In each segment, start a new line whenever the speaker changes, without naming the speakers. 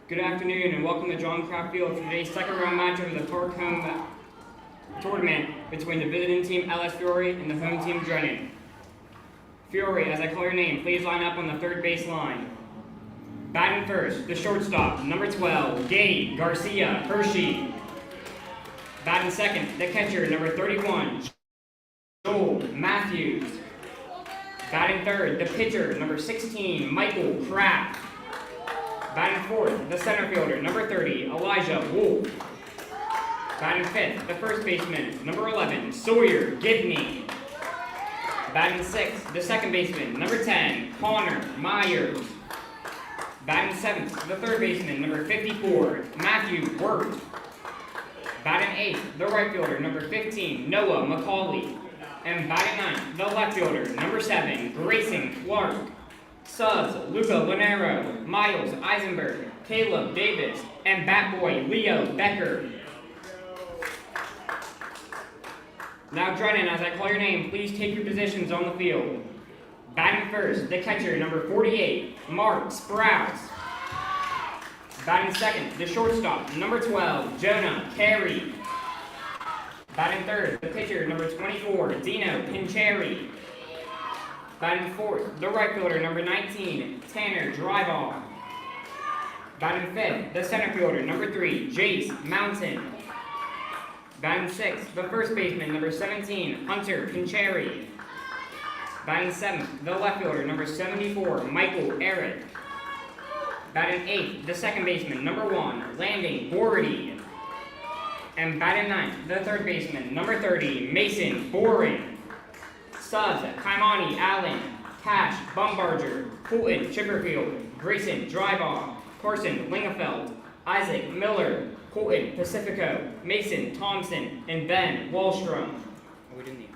Good afternoon and welcome to John Craft Field for today's second round matchup of the Torque Home Tournament between the visiting team LS Fury and the home team Drennan. Fury, as I call your name, please line up on the third base line. Batting first, the shortstop, number 12, Gabe Garcia Hershey. Batting second, the catcher, number 31, Joel Matthews. Batting third, the pitcher, number 16, Michael Kraft. Batting fourth, the center fielder, number 30, Elijah Wolf. Batting fifth, the first baseman, number 11, Sawyer Gibney. Batting sixth, the second baseman, number 10, Connor Myers. Batting seventh, the third baseman, number 54, Matthew Wirt. Batting eighth, the right fielder, number 15, Noah McCauley. And batting ninth, the left fielder, number 7, Grayson Clark. Subs, Luca Lanero, Miles Eisenberg, Caleb Davis, and bat boy Leo Becker. Now Drennan, as I call your name, please take your positions on the field. Batting first, the catcher, number 48, Mark Sprouse. Batting second, the shortstop, number 12, Jonah Carey. Batting third, the pitcher, number 24, Dino Pincheri. Batting fourth, the right fielder, number 19, Tanner Dryball. Batting fifth, the center fielder, number 3, Jace Mountain. Batting sixth, the first baseman, number 17, Hunter Pincheri. Batting seventh, the left fielder, number 74, Michael Eric. Batting eighth, the second baseman, number 1, Landing Bordy. And batting ninth, the third baseman, number 30, Mason Boring. Subs, Kaimani Allen, Cash Bumbarger, Fulton Chipperfield, Grayson Drybaugh, Carson Lingefeld, Isaac Miller, Colton Pacifico, Mason Thompson, and Ben Wallstrom. We didn't need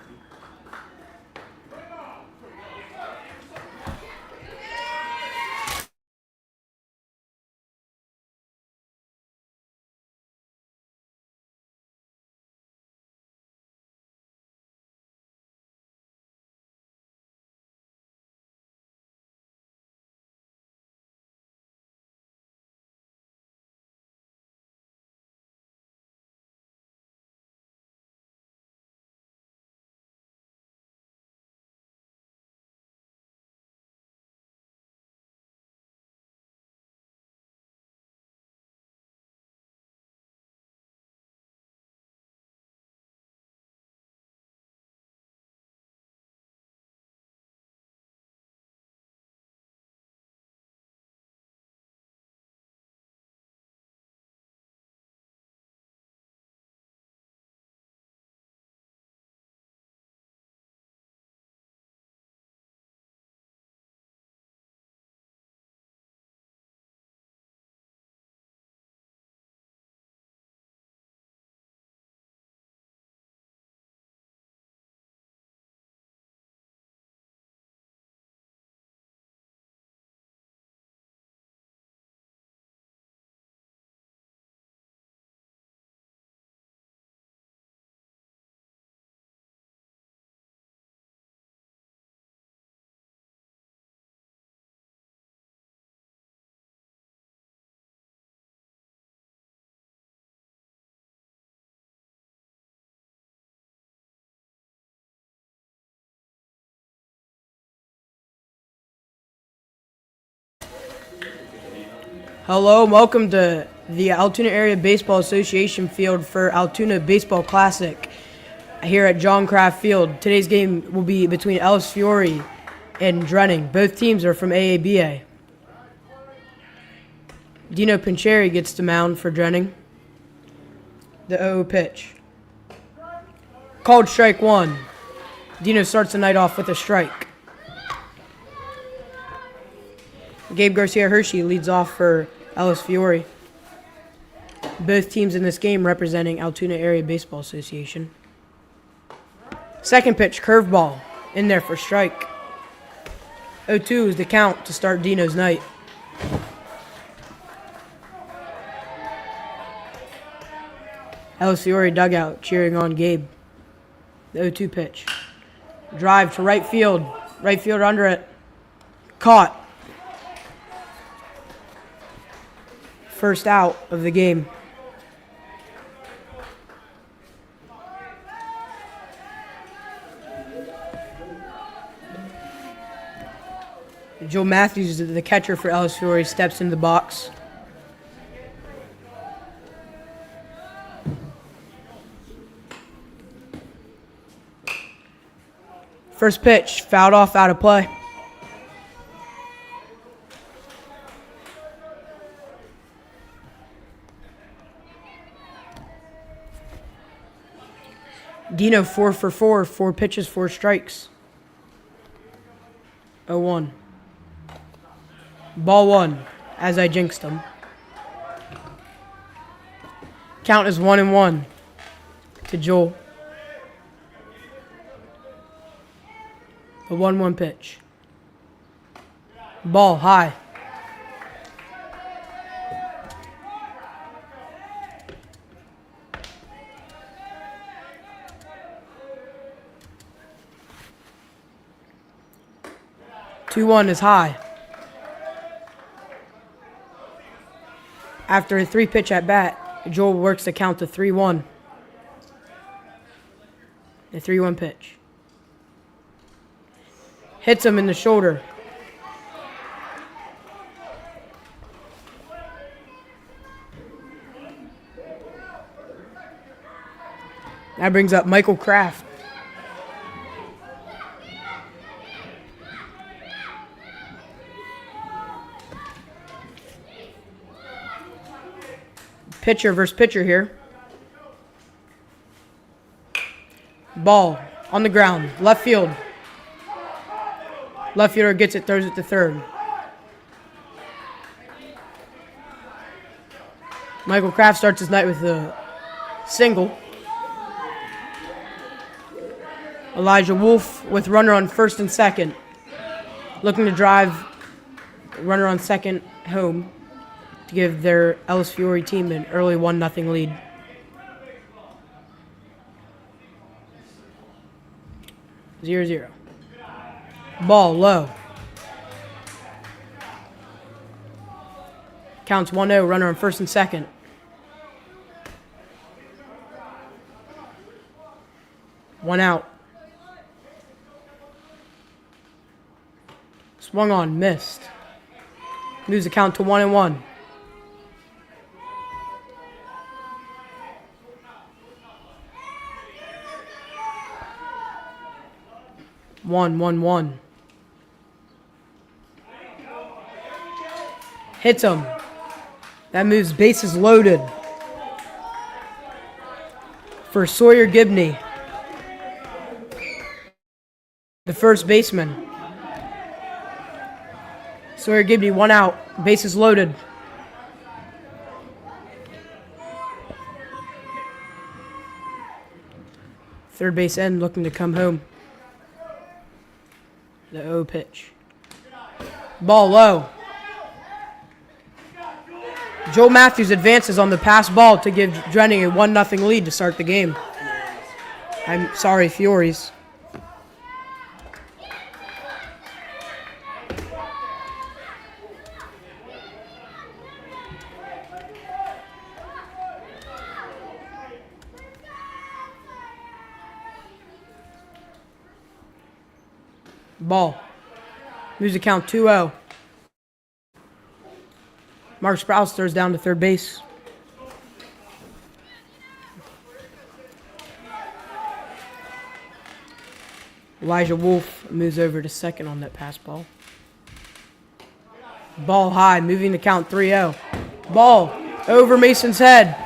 Hello, welcome to the Altoona Area Baseball Association field for Altoona Baseball Classic here at John Craft Field. Today's game will be between LS Fury and Drennan. Both teams are from AABA. Dino Pincheri gets to mound for Drennan. The 0 pitch. Called strike 1. Dino starts the night off with a strike. Gabe Garcia Hershey leads off for LS Fury. Both teams in this game representing Altoona Area Baseball Association. Second pitch, curveball, in there for strike. 0-2 is the count to start Dino's night. LS Fury dugout cheering on Gabe. The 0-2 pitch. Drive to right field. Right fielder under it. Caught. first out of the game. Joe Matthews, the catcher for Ellis Fiore, steps into the box. First pitch, fouled off, out of play. Dino 4 for 4, 4 pitches, 4 strikes. 0-1. Ball 1, as I jinxed him. Count is 1-1 to Joel. A 1-1 pitch. Ball high. Two 2-1 is high. After a 3-pitch at bat, Joel works the count to 3-1. The 3-1 pitch. Hits him in the shoulder. That brings up Michael Kraft. Pitcher versus pitcher here. Ball on the ground, left field. Left fielder gets it, throws it to third. Michael Kraft starts his night with a single. Elijah Wolf with runner on first and second. Looking to drive runner on second home to give their Ellis Fiore team an early 1-0 lead. Zero, 0. Ball low. Counts 1-0, runner on first and second. One out. Swung on, missed. Moves the count to 1-1. 1-1-1. Hits him. That moves bases loaded for Sawyer Gibney, the first baseman. Sawyer Gibney, 1 out, bases loaded. Third base end looking to come home. The 0 pitch. Ball low. Joe Matthews advances on the pass ball to give Drenning a 1-0 lead to start the game. I'm sorry, Fiories. Ball. Moves the count 2-0. Mark Sprouse throws down to third base. Elijah Wolf moves over to second on that pass ball. Ball high, moving the count 3-0. Ball over Mason's head.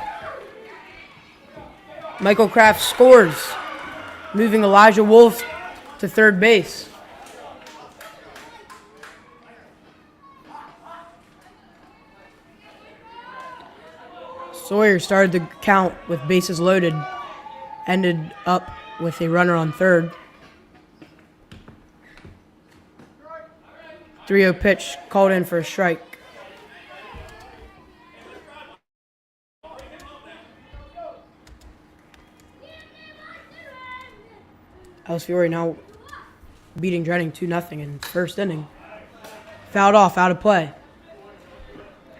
Michael Kraft scores, moving Elijah Wolf to third base. Sawyer started the count with bases loaded, ended up with a runner on third. 3-0 pitch called in for a strike. Ellis Fiore now beating Drenning 2-0 in first inning. Fouled off, out of play.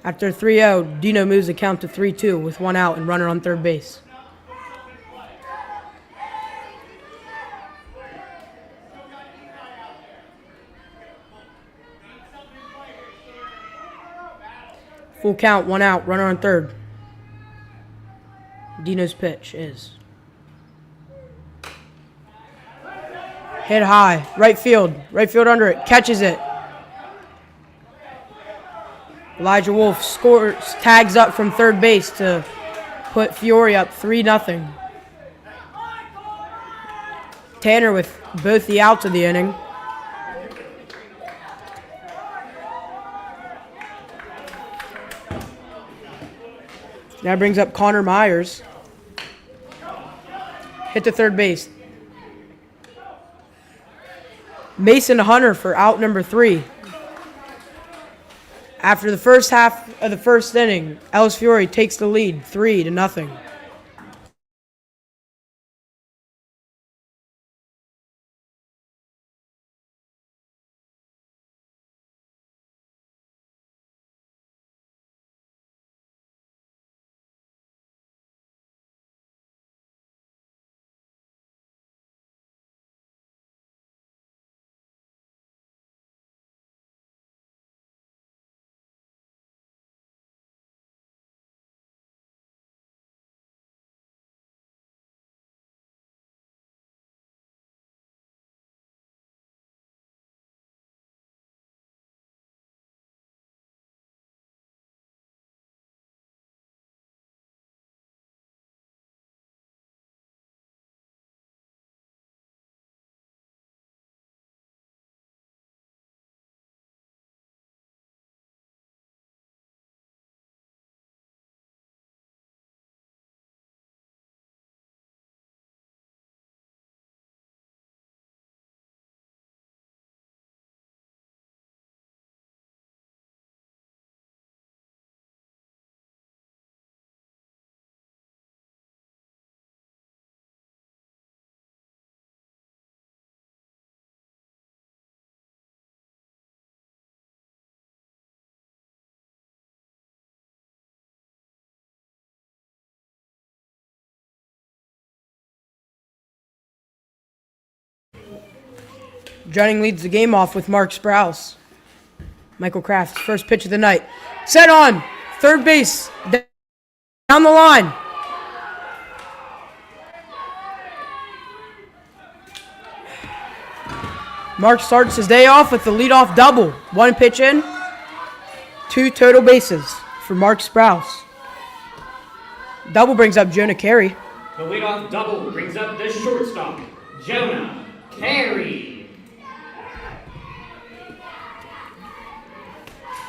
After 3-0, Dino moves the count to 3-2 with 1 out and runner on third base. Full count, 1 out, runner on third. Dino's pitch is hit high, right field under it, catches it. Elijah Wolf scores, tags up from third base to put Fiore up 3-0. Tanner with both the outs of the inning. Now brings up Connor Myers. Hit to third base. Mason Hunter for out number 3. After the first half of the first inning, Ellis Fiore takes the lead 3-0. Jennings leads the game off with Mark Sprouse. Michael Kraft's first pitch of the night. Set on! Third base. Down the line. Mark starts his day off with the leadoff double. 1 pitch in, 2 total bases for Mark Sprouse. Double brings up Jonah Carey.
The leadoff double brings up the shortstop, Jonah Carey.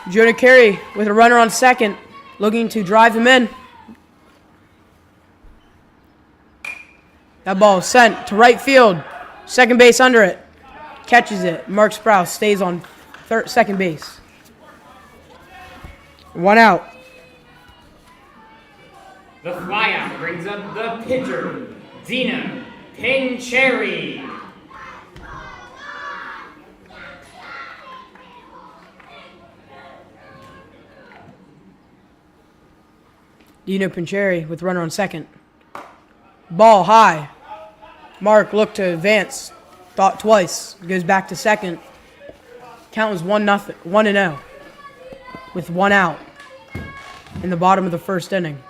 Jonah Carey with a runner on second, looking to drive him in. That ball is sent to right field. Second base under it. Catches it. Mark Sprouse stays on second base. 1 out.
The flyout brings up the pitcher, Dino Pincherry.
Dino Pincherry with runner on second. Ball high. Mark looked to advance. Thought twice. Goes back to second. Count was 1-0. 1-0. With 1 out. In the bottom of the first inning.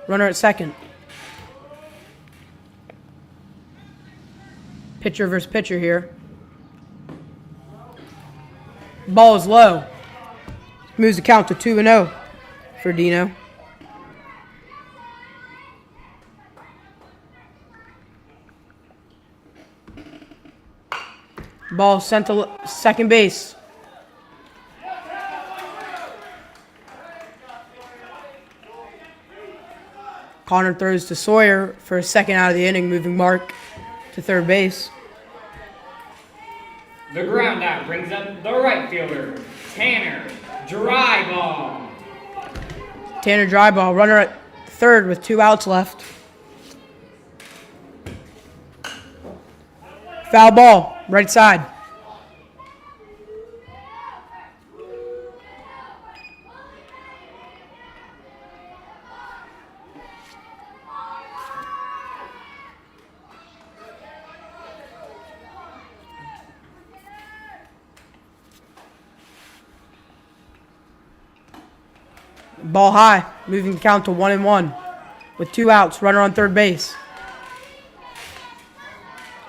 Runner at second. Pitcher versus pitcher here. Ball is low. Moves the count to 2-0 for Dino. Ball sent to second base. Connor throws to Sawyer for a second out of the inning, moving Mark to third base.
The ground out brings up the right fielder, Tanner Dryball.
Tanner Dryball, runner at third with 2 outs left. Foul ball, right side. Ball high, moving the count to 1-1 with 2 outs, runner on third base.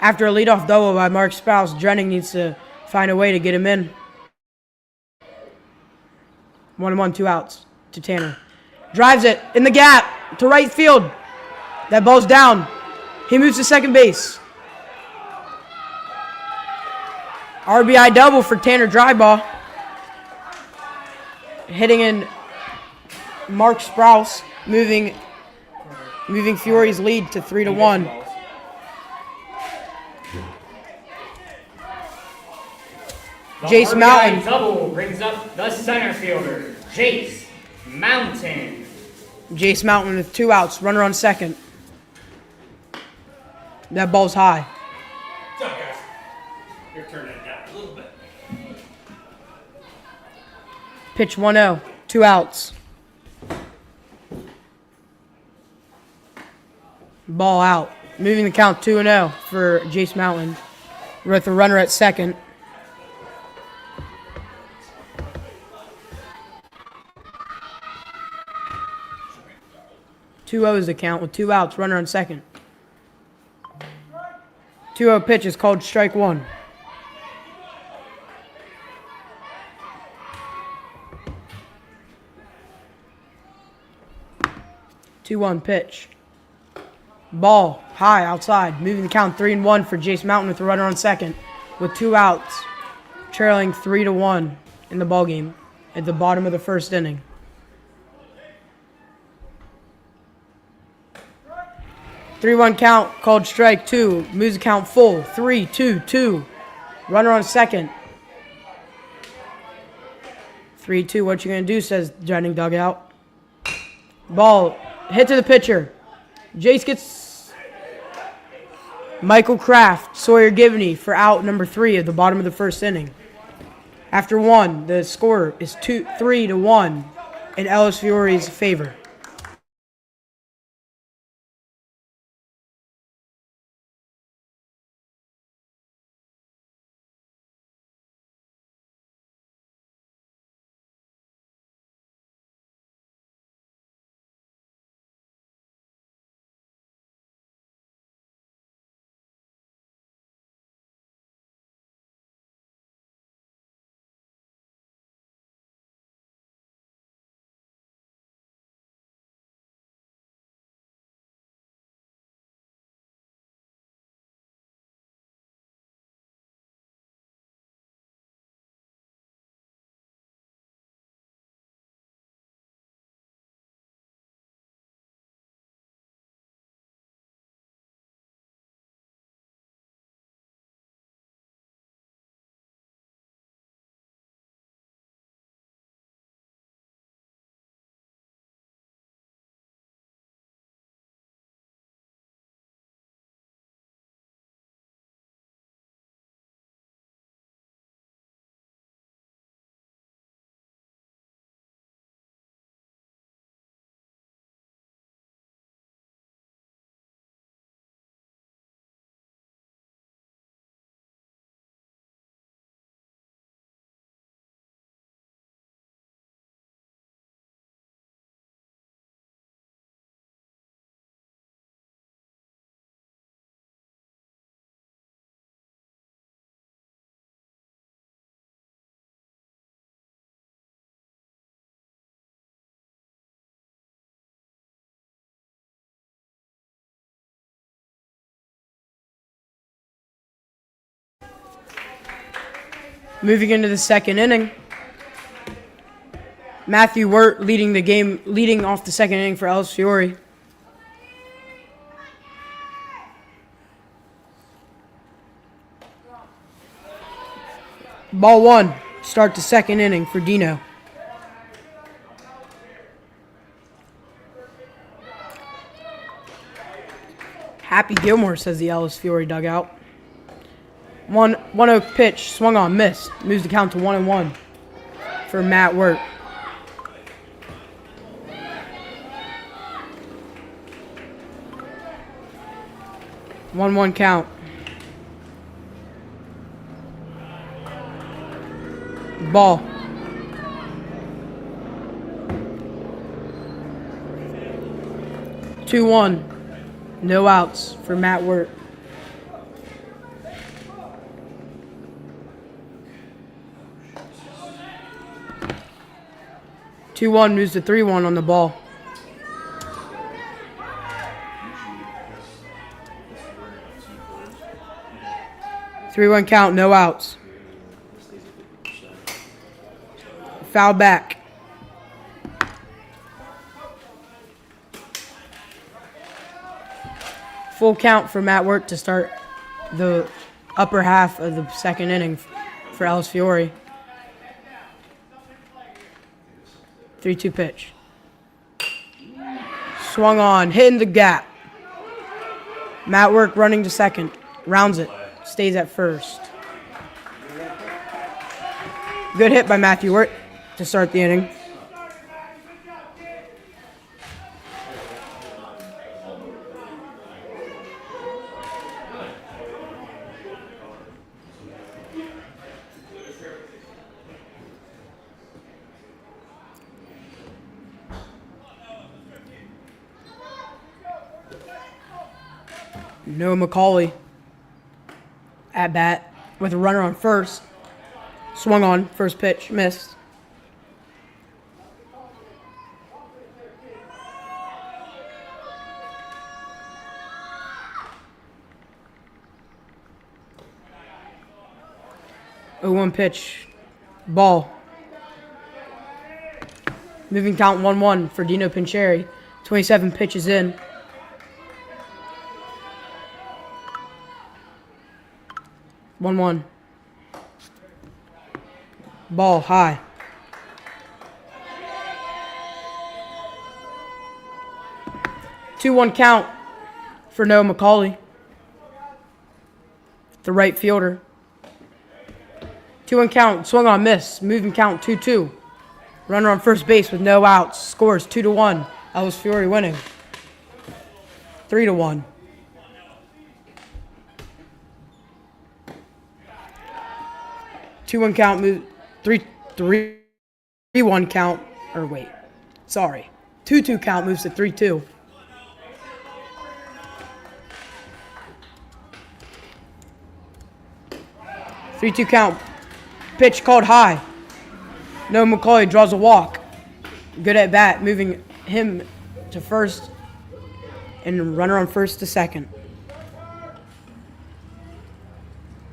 After a leadoff double by Mark Sprouse, Drenning needs to find a way to get him in. 1-1, 2 outs to Tanner. Drives it in the gap to right field. That ball's down. He moves to second base. RBI double for Tanner Dryball. Hitting in Mark Sprouse, moving Fury's lead to 3-1. Jace Mountain.
Double brings up the center fielder, Jace Mountain.
Jace Mountain with 2 outs, runner on second. That ball's high.
What's up, guys? You're turning it down a little bit.
Pitch 1-0, 2 outs. Ball out. Moving the count 2-0 for Jace Mountain with a runner at second. Two O's the count with 2 outs, runner on second. 2-0 pitch is called strike one. Two one pitch. Ball high outside, moving the count 3-1 for Jace Mountain with a runner on second, with 2 outs, trailing 3-1 in the ball game at the bottom of the first inning. 3-1 count called strike two. Moves the count full. 3-2-2. Runner on second. 3-2. What you gonna do? Says Drenning dugout. Ball hit to the pitcher. Jace gets Michael Kraft, Sawyer Givney for out number 3 at the bottom of the first inning. After 1, the score is 3-1 in Ellis Fiore's favor. Moving into the second inning. Matthew Wirt leading off the second inning for Ellis Fiore. Ball 1, start the second inning for Dino. Happy Gilmore, says the Ellis Fiore dugout. 1-0 pitch, swung on, missed. Moves the count to 1-1 for Matt Wirt. One count. Ball. 2-1. No outs for Matt Wirt. Two one moves to 3-1 on the ball. 3-1 count, no outs. Foul back. Full count for Matt Wirt to start the upper half of the second inning for Ellis Fiore. 3-2 pitch. Swung on, hitting the gap. Matt Wirt running to second. Rounds it. Stays at first. Good hit by Matthew Wirt to start the inning. Noah McCauley at bat with a runner on first. Swung on, first pitch, missed. Oh, 1 pitch, ball. Moving count 1-1 for Dino Pincheri. 27 pitches in. 1-1. Ball high. Two 2-1 count for Noah McCauley, the right fielder. 2-1 count, swung on, miss. Moving count 2-2. Runner on first base with no outs. Scores 2-1. Ellis Fiore winning. 3-1. 2-1 count, move 3-1 count, or wait, sorry. 2-2 count moves to 3-2. Three-two count. Pitch called high. Noah McCauley draws a walk. Good at bat, moving him to first and runner on first to second.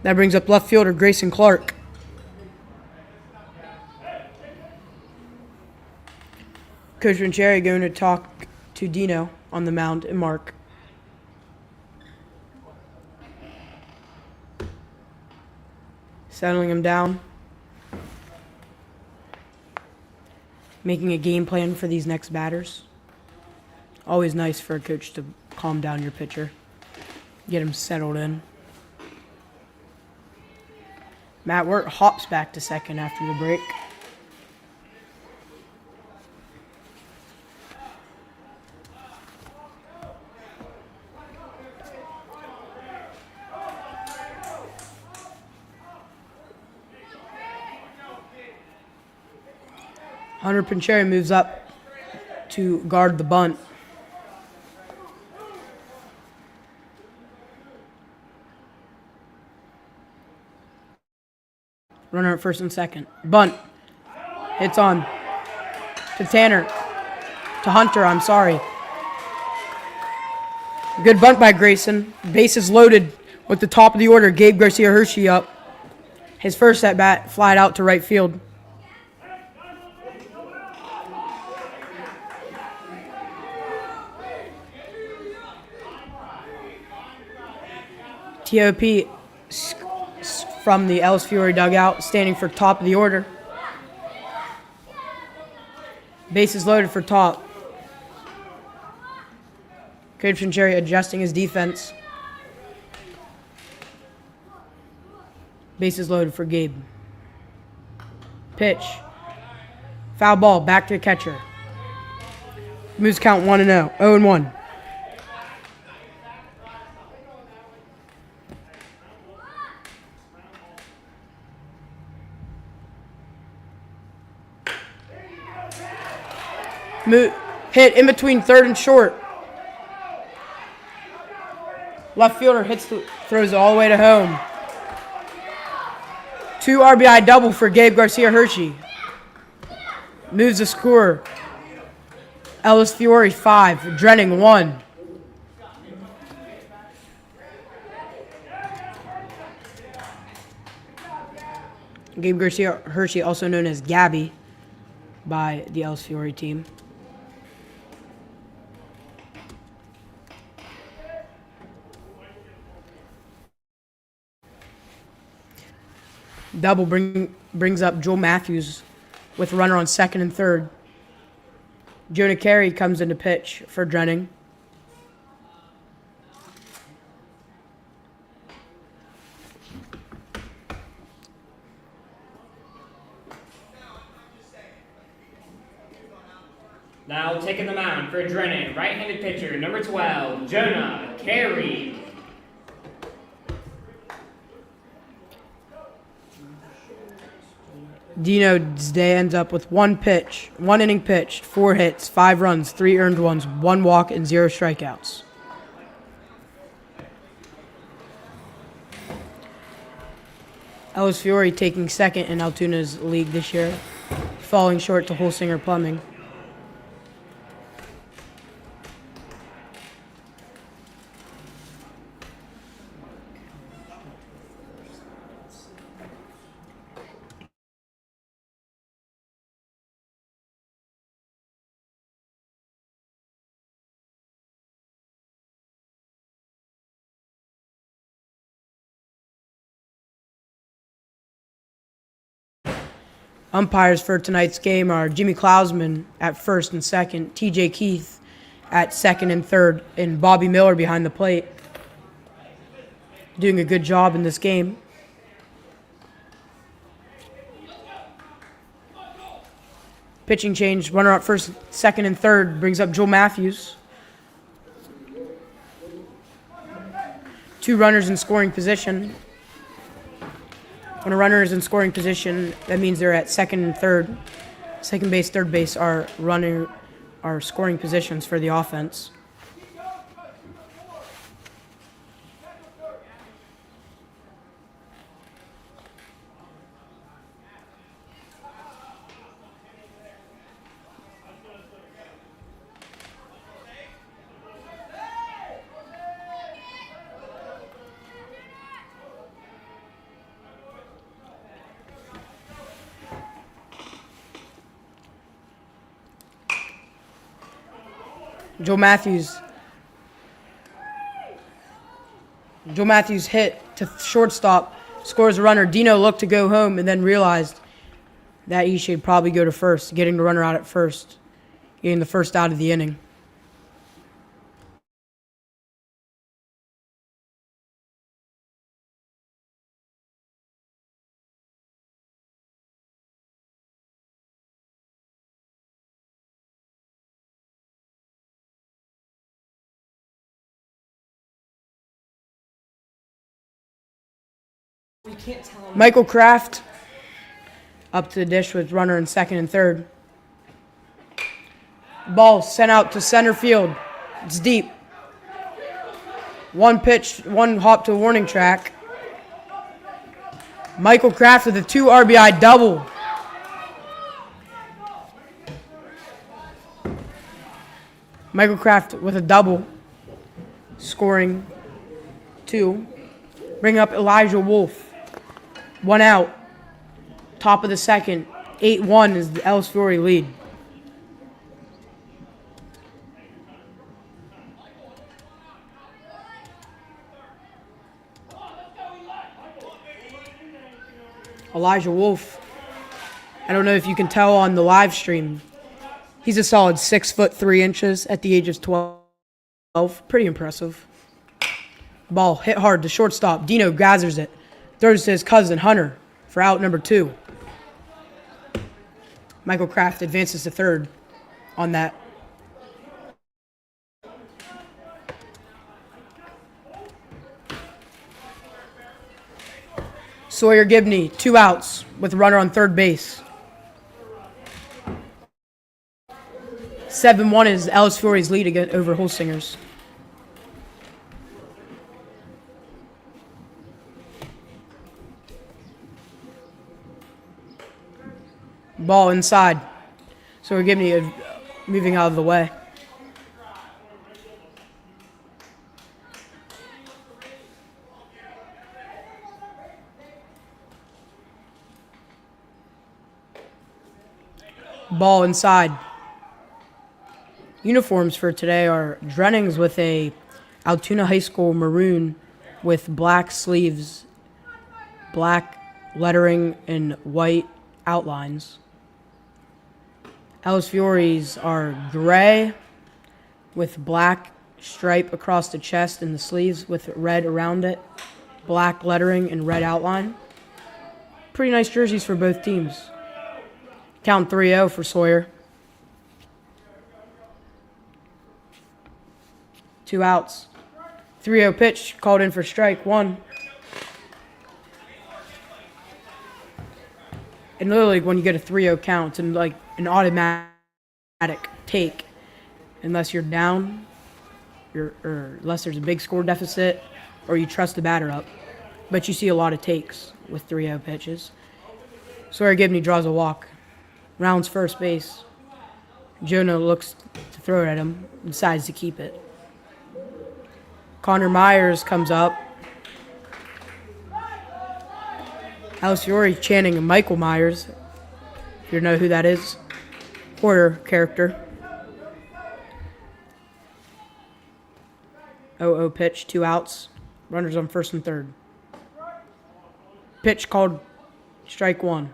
That brings up left fielder Grayson Clark. Coach Vincherry going to talk to Dino on the mound and Mark. Settling him down. Making a game plan for these next batters. Always nice for a coach to calm down your pitcher. Get him settled in. Matt Wirt hops back to second after the break. Hunter Pincheri moves up to guard the bunt. Runner at first and second. Bunt. Hits on. To Tanner. To Hunter, I'm sorry. Good bunt by Grayson. Bases loaded with the top of the order. Gabe Garcia Hershey up. His first at bat, flied out to right field. TOP from the Ellis Fiore dugout, standing for top of the order. Bases loaded for top. Coach Vincherry adjusting his defense. Bases loaded for Gabe. Pitch. Foul ball, back to the catcher. Moves count 1-0, 0-1. Hit in between third and short. Left fielder throws it all the way to home. 2 RBI double for Gabe Garcia Hershey. Moves the score. Ellis Fiore 5, Drenning 1. Gabe Garcia Hershey, also known as Gabby by the Ellis Fiore team. Double brings up Joel Matthews with a runner on second and third. Jonah Carey comes into pitch for Drenning.
Now taking the mound for Drenning, right-handed pitcher, number 12, Jonah Carey.
Dino's day ends up with 1 inning pitched, 4 hits, 5 runs, 3 earned ones, 1 walk, and 0 strikeouts. Ellis Fiore taking second in Altoona's league this year, falling short to Holsinger Plumbing. Umpires for tonight's game are Jimmy Klausman at first and second, TJ Keith at second and third, and Bobby Miller behind the plate. Doing a good job in this game. Pitching change, runner up first, second, and third brings up Joel Matthews. 2 runners in scoring position. When a runner is in scoring position, that means they're at second and third. Second base, third base are scoring positions for the offense. Joe Matthews hit to shortstop, scores a runner. Dino looked to go home and then realized that he should probably go to first, getting the runner out at first, getting the first out of the inning. Michael Kraft up to the dish with runner in second and third. Ball sent out to center field. It's deep. 1 pitch, 1 hop to a warning track. Michael Kraft with a 2 RBI double. Michael Kraft with a double, scoring 2. Bring up Elijah Wolf. 1 out. Top of the second. 8-1 is the Ellis Fiore lead. Elijah Wolf. I don't know if you can tell on the live stream. He's a solid 6 foot 3 inches at the age of 12. Pretty impressive. Ball hit hard to shortstop. Dino gathers it. Throws to his cousin, Hunter, for out number 2. Michael Kraft advances to third on that. Sawyer Gibney, 2 outs with a runner on third base. 7-1 is Ellis Fiore's lead over Holsinger's. Ball inside. So we're giving you moving out of the way. Ball inside. Uniforms for today are Drennings with a Altoona High School maroon with black sleeves, black lettering, and white outlines. Ellis Fiore's are gray with black stripe across the chest and the sleeves with red around it, black lettering and red outline. Pretty nice jerseys for both teams. Count 3-0 for Sawyer. 2 outs. 3-0 pitch called in for strike 1. In Little League, when you get a 3-0 count, it's like an automatic take, unless you're down, or unless there's a big score deficit, or you trust the batter up. But you see a lot of takes with 3-0 pitches. Sawyer Gibney draws a walk, rounds first base. Jonah looks to throw it at him, decides to keep it. Connor Myers comes up. Ellis Fiore chanting Michael Myers, if you know who that is. Horror character. 0-0 pitch, 2 outs. Runners on first and third. Pitch called strike 1.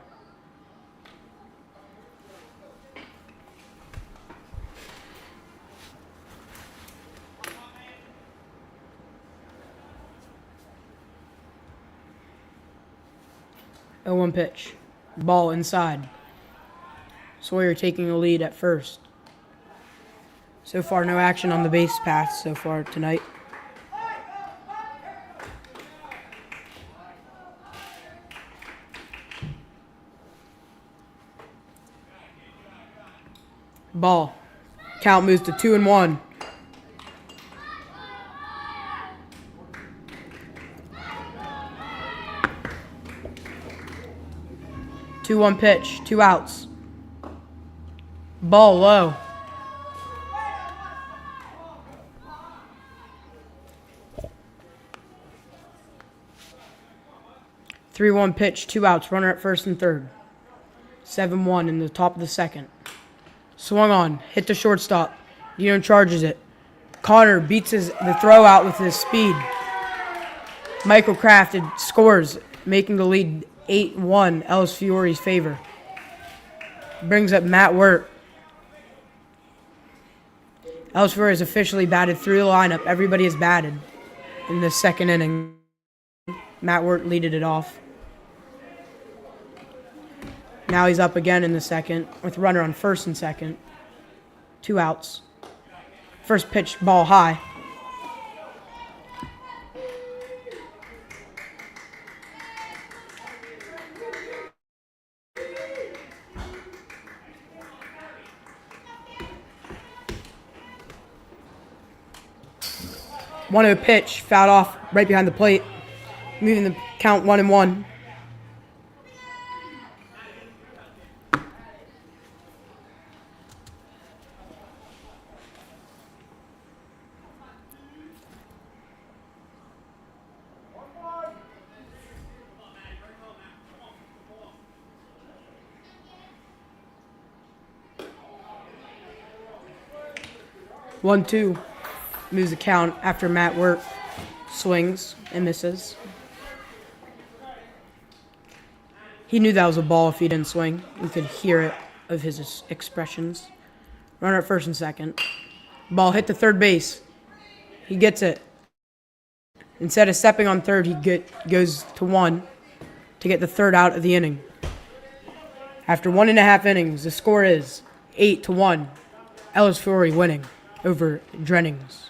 Oh, 1 pitch. Ball inside. Sawyer taking a lead at first. So far, no action on the base paths so far tonight. Ball. Count moves to 2-1. Two 1 pitch, 2 outs. Ball low. Three 1 pitch, 2 outs. Runner at first and third. 7-1 in the top of the second. Swung on, hit the shortstop. Dino charges it. Connor beats the throw out with his speed. Michael Crafted scores, making the lead 8-1 Ellis Fiore's favor. Brings up Matt Wirt. Ellis Fiore has officially batted through the lineup. Everybody has batted in the second inning. Matt Wirt leaded it off. Now he's up again in the second with runner on first and second. 2 outs. First pitch, ball high. One of a pitch, fouled off right behind the plate, moving the count 1-1. One, 2. Moves the count after Matt Wirt swings and misses. He knew that was a ball if he didn't swing. You could hear it of his expressions. Runner at first and second. Ball hit the third base. He gets it. Instead of stepping on third, he goes to 1 to get the third out of the inning. After 1.5 innings, the score is 8-1. Ellis Fiore winning over Drennings.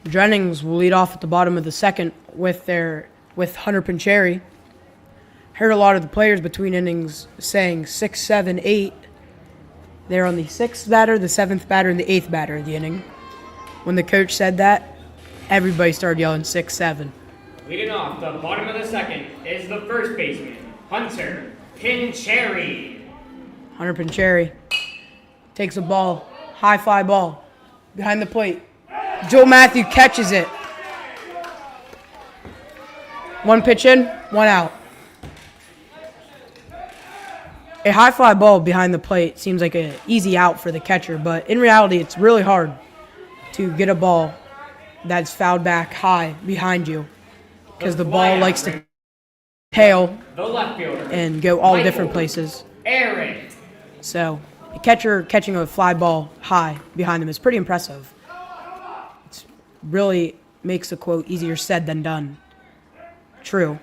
Jennings will lead off at the bottom of the second with Hunter Pincheri. Heard a lot of the players between innings saying 6, 7, 8. They're on the 6th batter, the 7th batter, and the 8th batter of the inning. When the coach said that, everybody started yelling 6, 7.
Leading off the bottom of the second is the first baseman, Hunter Pincheri.
Hunter Pincheri takes a ball, high fly ball, behind the plate. Joe Matthew catches it. One pitch in, one out. A high fly ball behind the plate seems like an easy out for the catcher, but in reality, it's really hard to get a ball that's fouled back high behind you because the ball likes to tail
The left fielder.
and go all different places.
Aaron.
So a catcher catching a fly ball high behind them is pretty impressive. It really makes the quote easier said than done. True.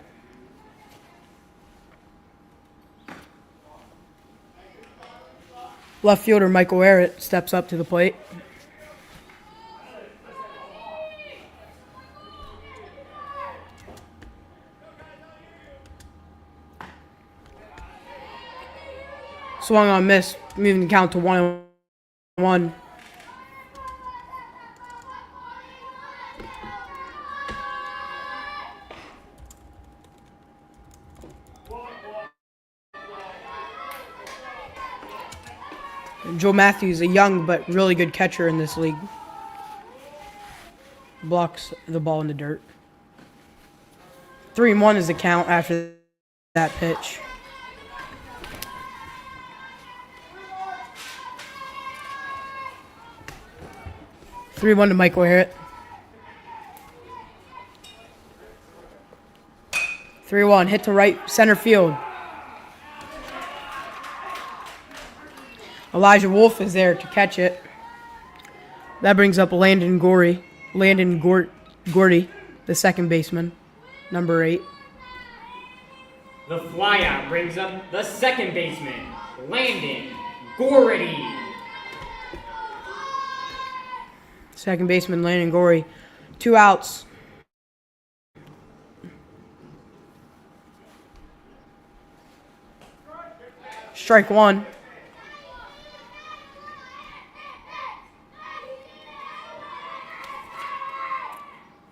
Left fielder Michael Arrett steps up to the plate. Swung on miss, moving the count to 1-1. Joe Matthews, a young but really good catcher in this league, blocks the ball in the dirt. 3-1 is the count after that pitch. Three-one to Michael Harrett. 3-1, hit to right center field. Elijah Wolf is there to catch it. That brings up Landon Gordy, the second baseman, number 8.
The flyout brings up the second baseman, Landon Gordy.
Second baseman Landon Gordy. 2 outs. Strike 1.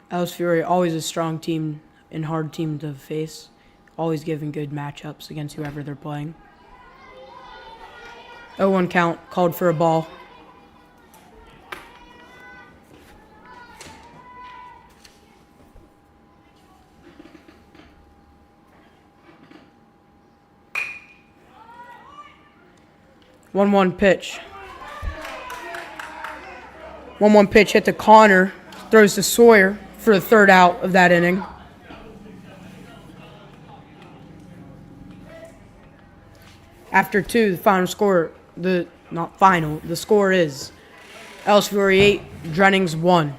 Alice Fury, always a strong team and hard team to face. Always giving good matchups against whoever they're playing. 0-1 count, called for a ball. One pitch. 1-1 pitch hit to Connor. Throws to Sawyer for the third out of that inning. After 2, the final score, the score is Alice Fury 8, Jennings 1.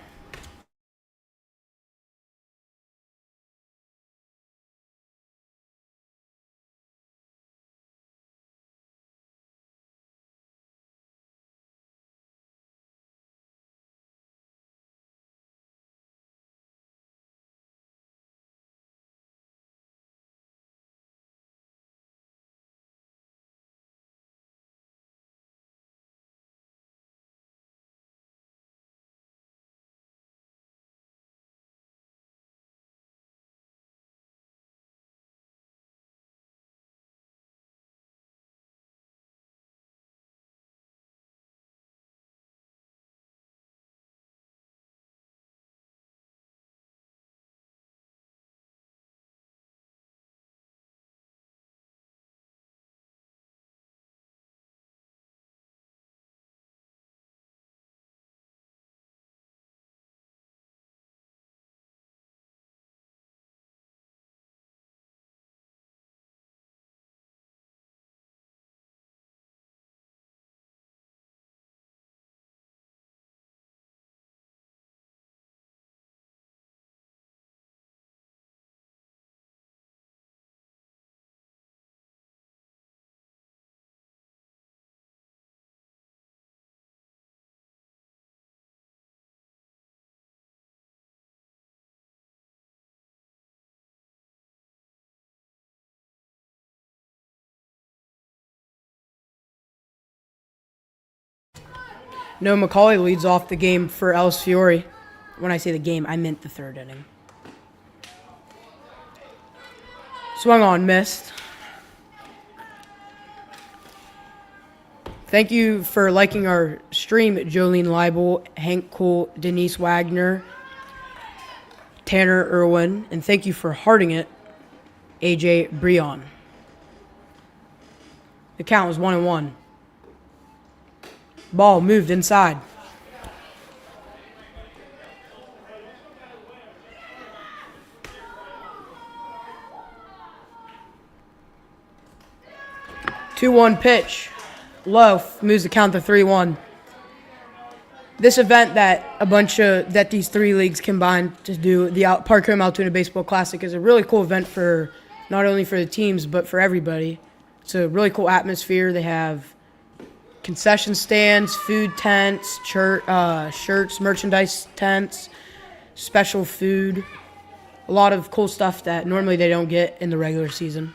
Noah McCauley leads off the game for Ellis Fiore. When I say the game, I meant the third inning. Swung on, missed. Thank you for liking our stream, Jolene Leibel, Hank Cole, Denise Wagner, Tanner Irwin, and thank you for hearting it, AJ Breon. The count was 1-1. Ball moved inside. Two-one pitch. Low moves the count to 3-1. This event that these three leagues combined to do, the Park Home Altoona Baseball Classic, is a really cool event for not only for the teams but for everybody. It's a really cool atmosphere. They have concession stands, food tents, shirts, merchandise tents, special food, a lot of cool stuff that normally they don't get in the regular season,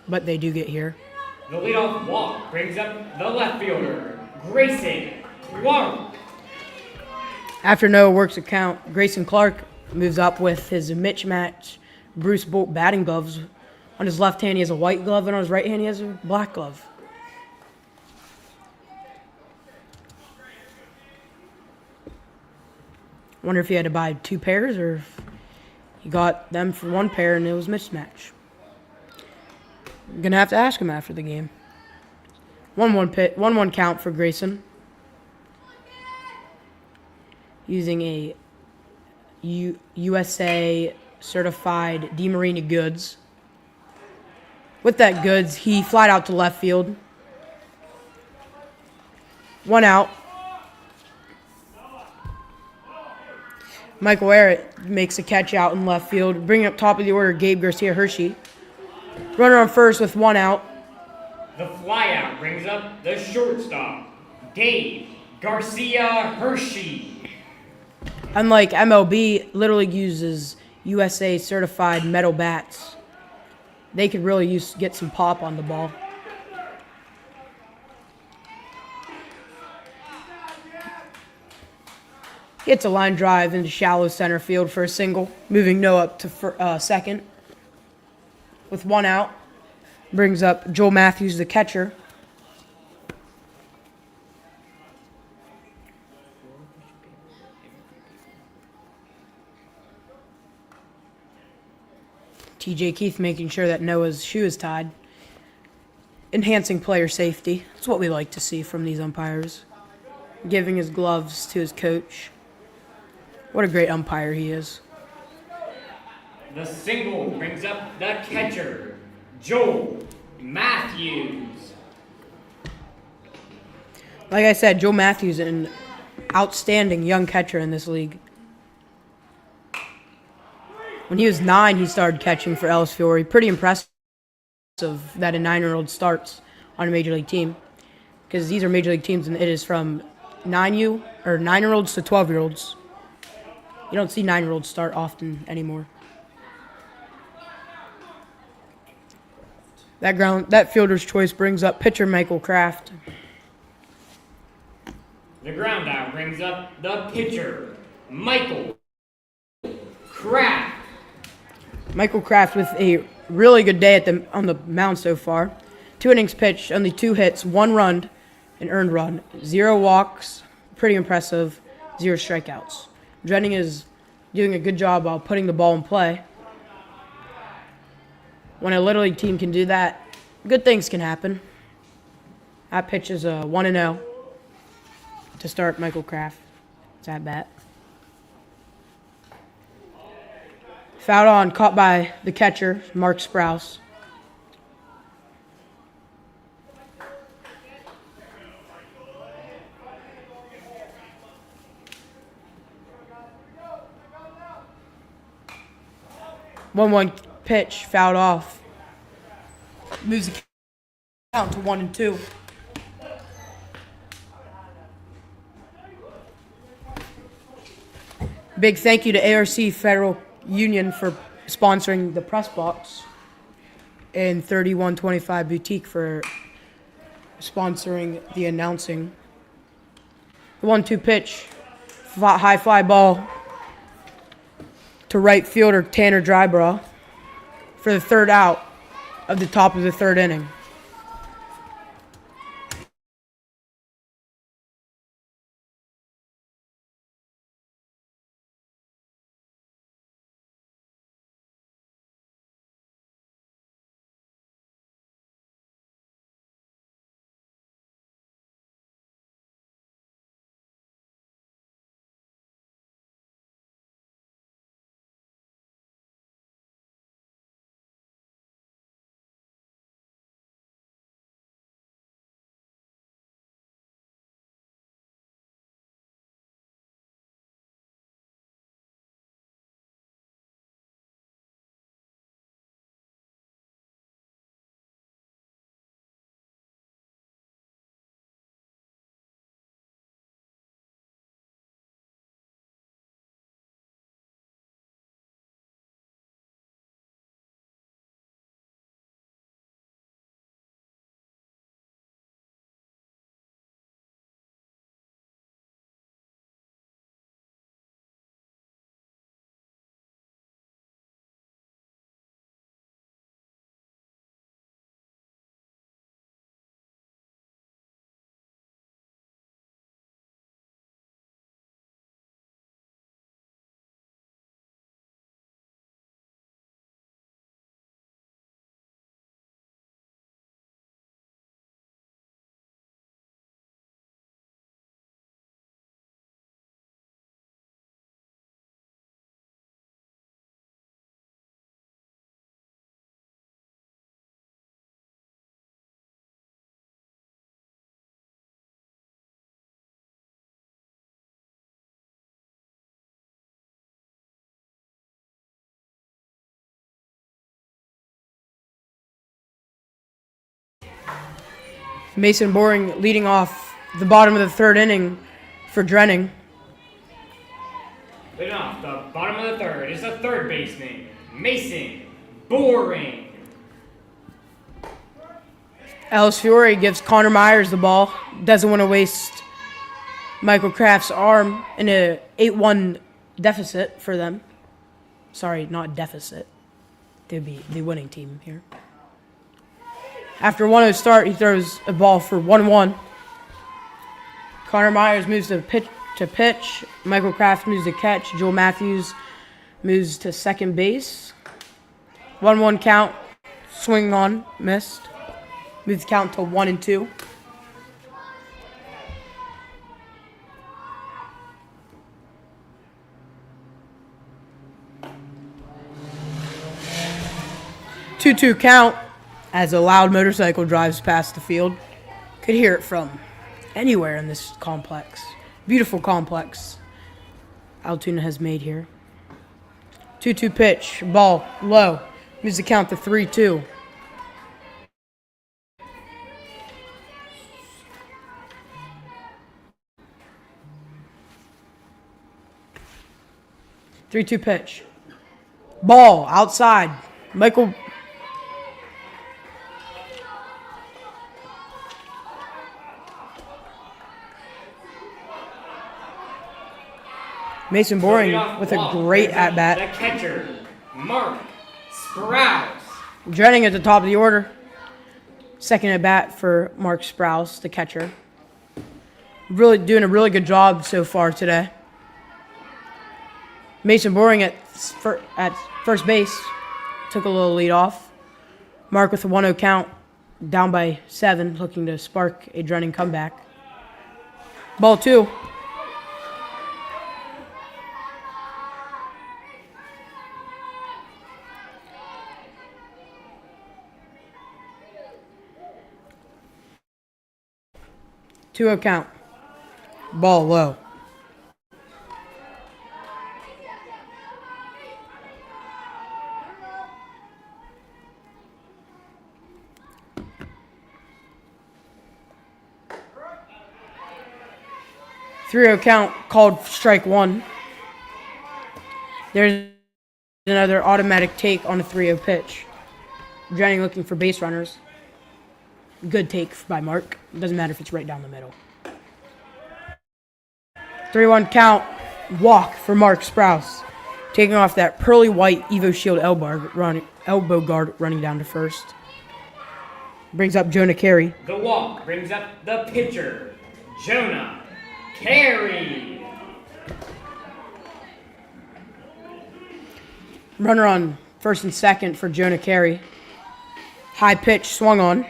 but they do get here.
The leadoff walk brings up the left fielder, Grayson Clark.
After Noah works a count, Grayson Clark moves up with his mismatch Bruce Bolt batting gloves. On his left hand, he has a white glove, and on his right hand, he has a black glove. Wonder if he had to buy two pairs or if he got them for one pair and it was mismatch. I'm going to have to ask him after the game. 1-1 count for Grayson. Using a USA certified DeMarini goods. With that goods, he flied out to left field. 1 out. Michael Arrett makes a catch out in left field, bringing up top of the order Gabe Garcia Hershey. Runner on first with 1 out.
The flyout brings up the shortstop, Gabe Garcia Hershey.
Unlike MLB, Little League uses USA certified metal bats. They could really get some pop on the ball. Hits a line drive into shallow center field for a single, moving Noah up to second. With 1 out, brings up Joel Matthews, the catcher. TJ Keith making sure that Noah's shoe is tied. Enhancing player safety. That's what we like to see from these umpires. Giving his gloves to his coach. What a great umpire he is.
The single brings up the catcher, Joel Matthews.
Like I said, Joe Matthews, an outstanding young catcher in this league. When he was 9, he started catching for Ellis Fiore. Pretty impressive that a 9-year-old starts on a major league team, because these are major league teams, and it is from 9-year-olds to 12-year-olds. You don't see 9-year-olds start often anymore. That fielder's choice brings up pitcher Michael Kraft.
The ground out brings up the pitcher, Michael Kraft.
Michael Kraft with a really good day on the mound so far. 2 innings pitched, only 2 hits, 1 run, an earned run, 0 walks, pretty impressive, 0 strikeouts. Drenning is doing a good job while putting the ball in play. When a Little League team can do that, good things can happen. That pitch is a 1-0 to start Michael Kraft. It's at bat. Fouled on, caught by the catcher, Mark Sprouse. One pitch, fouled off. Moves the count to 1-2. Big thank you to ARC Federal Union for sponsoring the press box, and 3125 Boutique for sponsoring the announcing. The 1-2 pitch. High fly ball to right fielder Tanner Drybrough for the third out of the top of the third inning. Mason Boring leading off the bottom of the third inning for Drenning.
Leading off the bottom of the third is the third baseman, Mason Boring.
Ellis Fiore gives Connor Myers the ball. Doesn't want to waste Michael Kraft's arm in a 8-1 deficit for them. Sorry, not deficit. They'd be the winning team here. After 1-0 start, he throws a ball for 1-1. Connor Myers moves to pitch. Michael Kraft moves to catch. Joel Matthews moves to second base. 1-1 count. Swing on, missed. Moves the count to 1-2. Two-two count as a loud motorcycle drives past the field. Could hear it from anywhere in this complex. Beautiful complex Altoona has made here. 2-2 pitch. Ball low. Moves the count to 3-2. Three-two pitch. Ball outside. Michael. Mason Boring with a great at-bat.
The catcher, Mark Sprouse.
Drenning at the top of the order. Second at-bat for Mark Sprouse, the catcher. Really doing a really good job so far today. Mason Boring at first base. Took a little lead off. Mark with a 1-0 count. Down by 7, looking to spark a Drenning comeback. Ball 2. Two-0 count. Ball low. Three-0 count called strike one. There's another automatic take on a 3-0 pitch. Drenning looking for base runners. Good take by Mark. Doesn't matter if it's right down the middle. 3-1 count. Walk for Mark Sprouse. Taking off that pearly white Evo Shield elbow guard running down to first. Brings up Jonah Carey.
The walk brings up the pitcher, Jonah Carey.
Runner on first and second for Jonah Carey. High pitch swung on.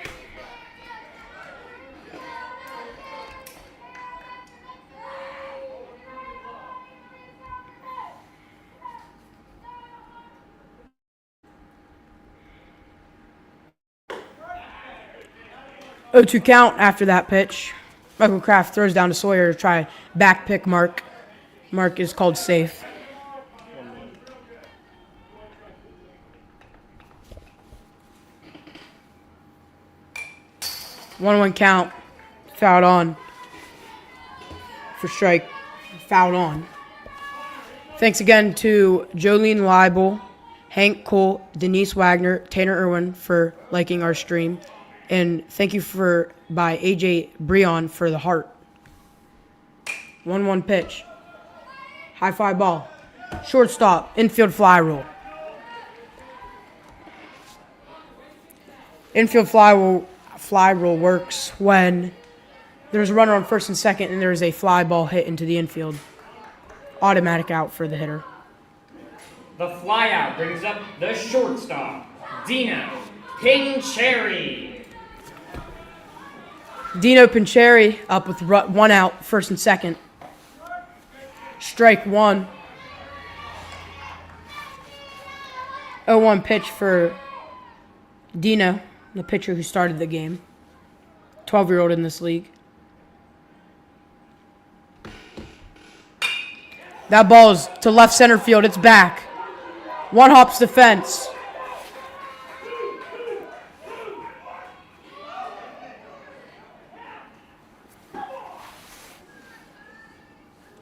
Oh, 2 count after that pitch. Michael Kraft throws down to Sawyer to try back pick Mark. Mark is called safe. One count. Fouled on. For strike. Fouled on. Thanks again to Jolene Leibel, Hank Cole, Denise Wagner, Tanner Irwin for liking our stream. And thank you by AJ Breon for the heart. 1-1 pitch. High fly ball. Shortstop. Infield fly rule. Infield fly rule works when there's a runner on first and second and there's a fly ball hit into the infield. Automatic out for the hitter.
The flyout brings up the shortstop, Dino Pincherry.
Dino Pincherry up with 1 out, first and second. Strike 1. 0-1 pitch for Dino, the pitcher who started the game. 12-year-old in this league. That ball is to left center field. It's back. One hops the fence.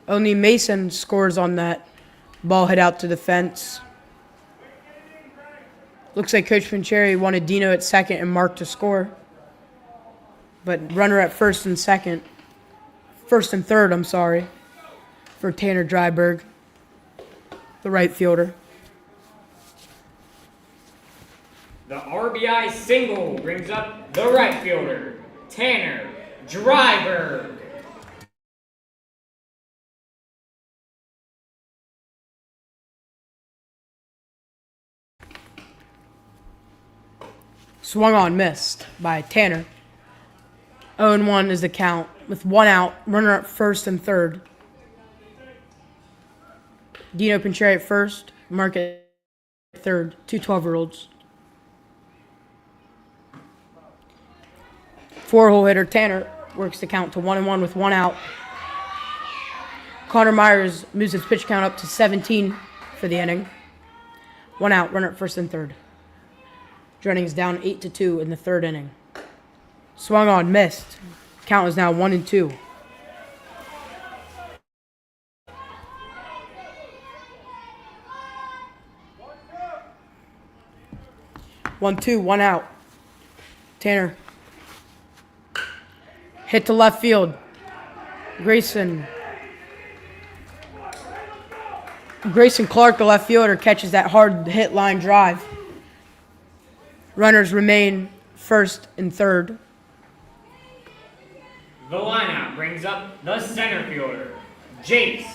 Only Mason scores on that. Ball hit out to the fence. Looks like Coach Pincherry wanted Dino at second and Mark to score. But runner at first and third, for Tanner Dryberg, the right fielder.
The RBI single brings up the right fielder, Tanner Dryberg.
Swung on, missed by Tanner. 0-1 is the count with 1 out, runner at first and third. Dino Pincherry at first, Mark at third, 2 12-year-olds. 4-hole hitter Tanner works the count to 1-1 with 1 out. Connor Myers moves his pitch count up to 17 for the inning. 1 out, runner at first and third. Drunning's is down 8-2 in the third inning. Swung on, missed. Count is now 1-2. 1-2, 1 out. Tanner. Hit to left field. Grayson Clark, the left fielder, catches that hard hit line drive. Runners remain first and third.
The lineup brings up the center fielder, Jace.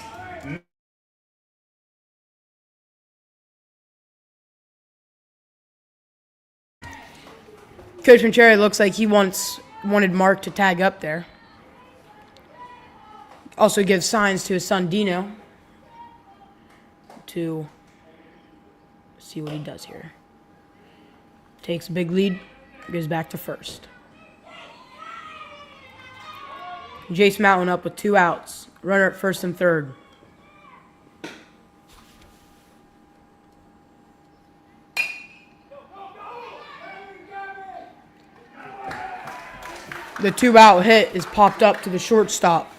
Coach Pincherry looks like he wanted Mark to tag up there. Also gives signs to his son Dino to see what he does here. Takes a big lead, goes back to first. Jace Mountain up with 2 outs. Runner at first and third. The 2-out hit is popped up to the shortstop.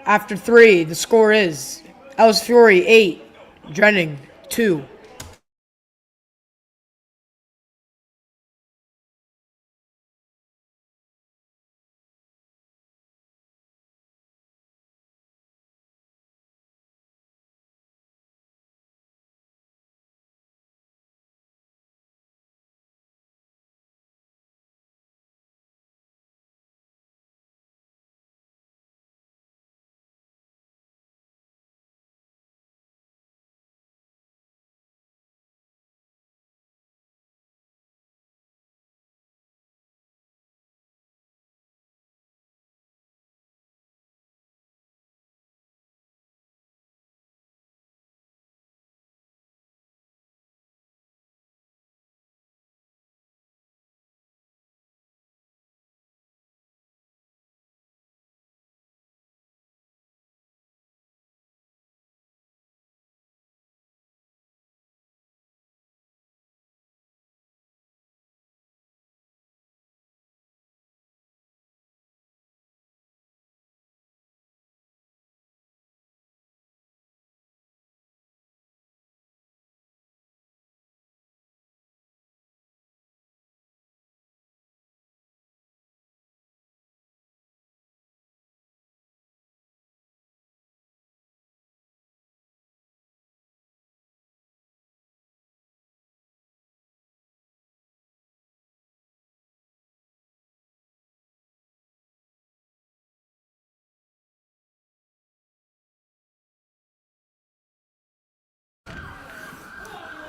After 3, the score is Ellis Fury 8, Drenning 2.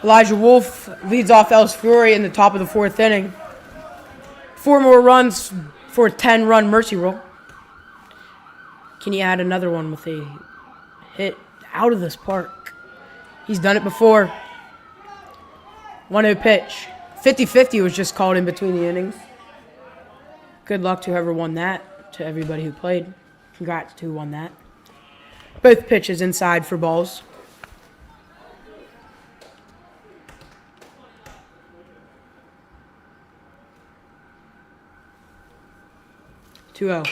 Elijah Wolf leads off Ellis Fury in the top of the 4th inning. 4 more runs for a 10-run mercy rule. Can he add another one with a hit out of this park? He's done it before. 1-0 pitch. 50-50 was just called in between the innings. Good luck to whoever won that, to everybody who played. Congrats to who won that. Both pitches inside for balls. 2-0.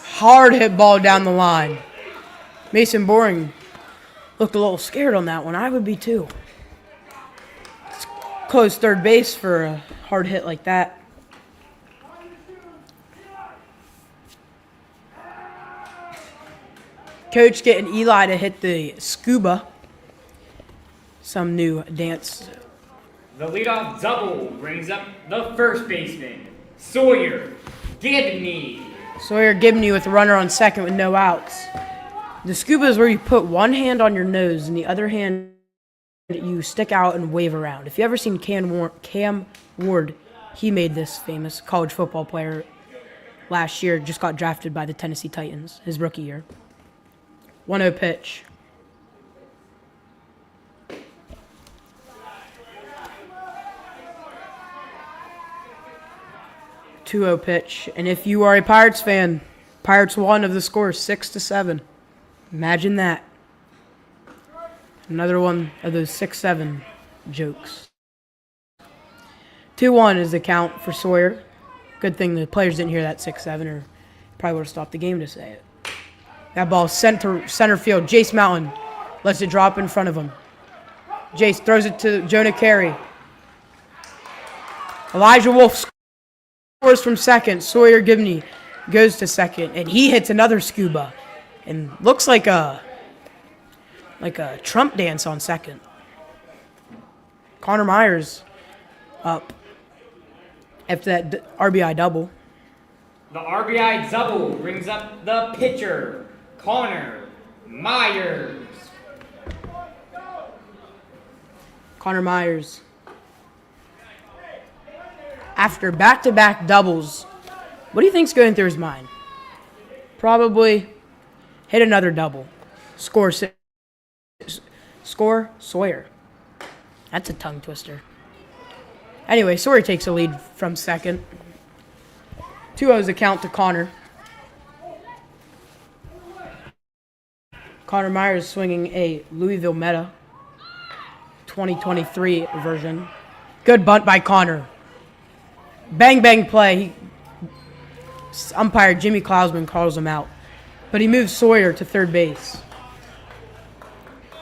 Hard hit ball down the line. Mason Boring looked a little scared on that one. I would be too. It's close third base for a hard hit like that. Coach getting Eli to hit the scuba. Some new dance.
The leadoff double brings up the first baseman, Sawyer Gibney.
Sawyer Gibney with a runner on second with no outs. The scuba is where you put one hand on your nose and the other hand you stick out and wave around. If you ever seen Cam Ward, he made this famous college football player last year. Just got drafted by the Tennessee Titans his rookie year. 1-0 pitch. Two-0 pitch. And if you are a Pirates fan, Pirates won of the score 6-7. Imagine that. Another one of those 6-7 jokes. 2-1 is the count for Sawyer. Good thing the players didn't hear that 6-7 or probably would have stopped the game to say it. That ball center field. Jace Mountain lets it drop in front of him. Jace throws it to Jonah Carey. Elijah Wolf scores from second. Sawyer Gibney goes to second, and he hits another scuba, and looks like a Trump dance on second. Connor Myers up after that RBI double.
The RBI double brings up the pitcher, Connor Myers.
Connor Myers. After back-to-back doubles, what do you think's going through his mind? Probably hit another double. Score Sawyer. That's a tongue twister. Anyway, Sawyer takes a lead from second. 2-0 is the count to Connor. Connor Myers swinging a Louisville Meta 2023 version. Good bunt by Connor. Bang, bang play. Umpire Jimmy Klausman calls him out. But he moves Sawyer to third base.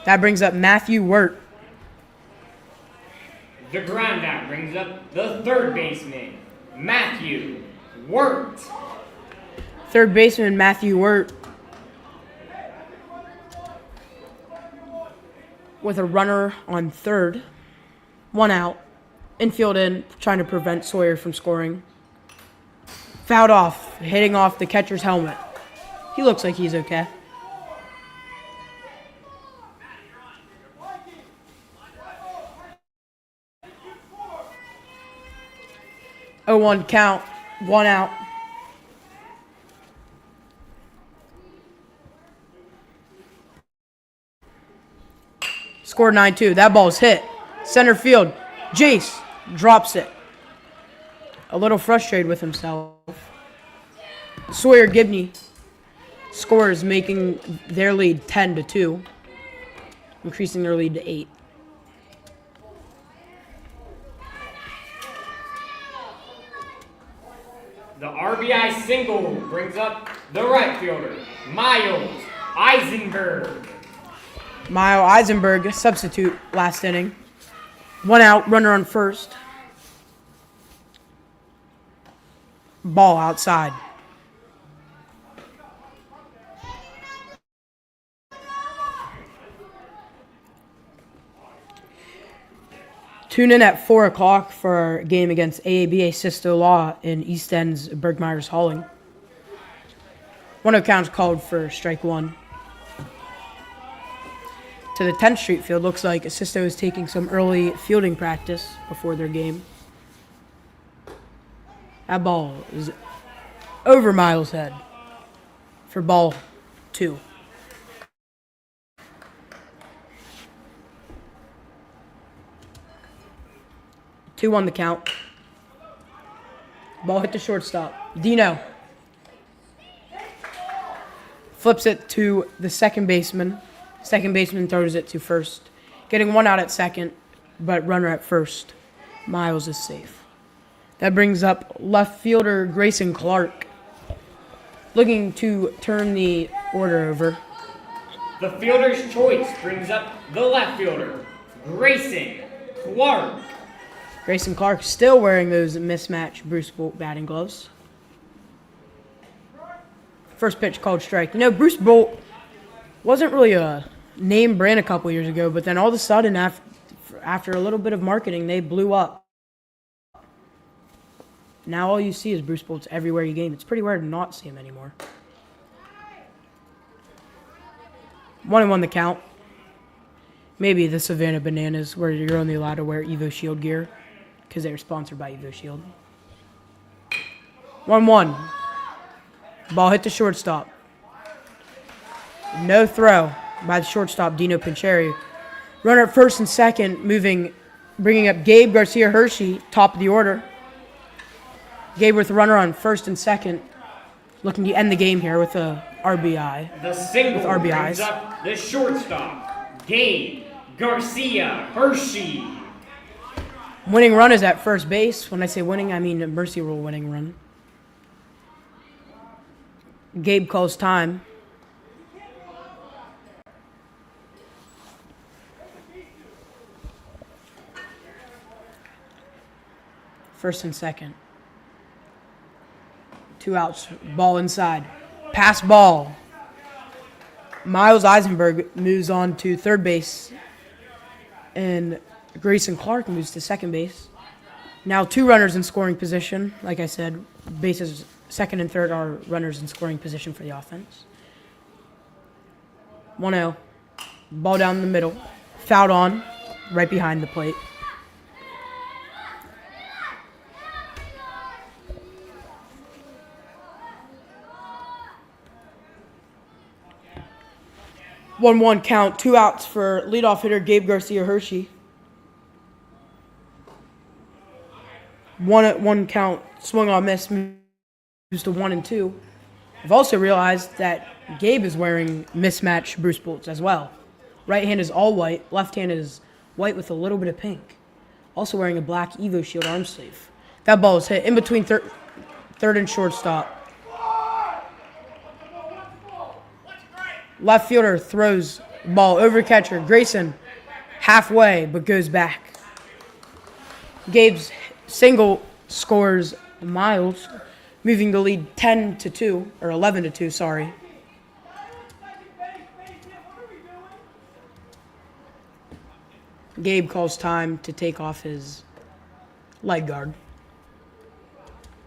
That brings up Matthew Wirt.
The ground out brings up the third baseman, Matthew Wirt.
Third baseman Matthew Wirt with a runner on third. 1 out. Infield in, trying to prevent Sawyer from scoring. Fouled off, hitting off the catcher's helmet. He looks like he's okay. Oh, 1 count, 1 out. Score 9-2. That ball's hit. Center field. Jace drops it. A little frustrated with himself. Sawyer Gibney scores, making their lead 10-2, increasing their lead to 8.
The RBI single brings up the right fielder, Miles Eisenberg.
Miles Eisenberg, substitute last inning. 1 out, runner on first. Ball outside. Tune in at 4 o'clock for our game against AABA Sisto Law in East End's Bergmeyer's Halling. 1-0 count's called for strike 1. to the 10th Street field. Looks like Assisto is taking some early fielding practice before their game. That ball is over Miles' head for ball 2. Two on the count. Ball hit the shortstop. Dino flips it to the second baseman. Second baseman throws it to first. Getting one out at second, but runner at first. Miles is safe. That brings up left fielder Grayson Clark, looking to turn the order over.
The fielder's choice brings up the left fielder, Grayson Clark.
Grayson Clark still wearing those mismatched Bruce Bolt batting gloves. First pitch called strike. You know, Bruce Bolt wasn't really a name brand a couple years ago, but then all of a sudden, after a little bit of marketing, they blew up. Now all you see is Bruce Bolts everywhere you game. It's pretty rare to not see him anymore. 1-1 the count. Maybe the Savannah Bananas, where you're only allowed to wear Evo Shield gear because they're sponsored by Evo Shield. 1-1. Ball hit the shortstop. No throw by the shortstop, Dino Pincheri. Runner at first and second, bringing up Gabe Garcia Hershey, top of the order. Gabe with a runner on first and second, looking to end the game here with a RBI.
The single
with RBIs.
brings up the shortstop, Gabe Garcia Hershey.
Winning run is at first base. When I say winning, I mean a mercy rule winning run. Gabe calls time. First and second. 2 outs. Ball inside. Pass ball. Miles Eisenberg moves on to third base. And Grayson Clark moves to second base. Now 2 runners in scoring position. Like I said, bases second and third are runners in scoring position for the offense. 1-0. Ball down the middle. Fouled on. Right behind the plate. One count, 2 outs for leadoff hitter Gabe Garcia Hershey. 1 count, swung on miss, moves to 1-2. I've also realized that Gabe is wearing mismatched Bruce Bolts as well. Right hand is all white, left hand is white with a little bit of pink. Also wearing a black Evo Shield arm sleeve. That ball is hit in between third and shortstop. Left fielder throws ball over catcher. Grayson halfway, but goes back. Gabe's single scores Miles, moving the lead 10-2, or 11-2, sorry. Gabe calls time to take off his leg guard.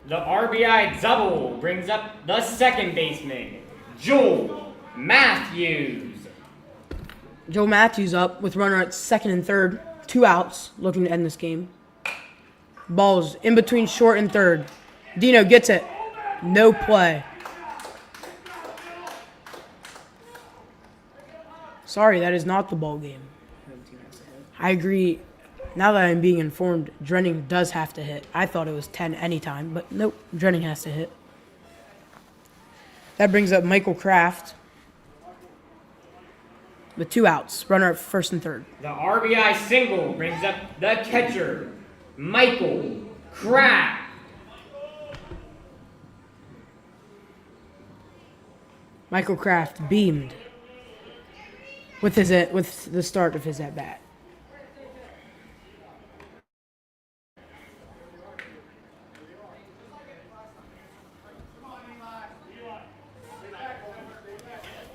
The RBI double brings up the second baseman, Joel Matthews.
Joe Matthews up with runner at second and third. 2 outs, looking to end this game. Ball's in between short and third. Dino gets it. No play. Sorry, that is not the ball game. I agree. Now that I'm being informed, Drenning does have to hit. I thought it was 10 anytime, but nope, Drenning has to hit. That brings up Michael Kraft with 2 outs. Runner at first and third.
The RBI single brings up the catcher, Michael Kraft.
Michael Kraft beamed with the start of his at-bat.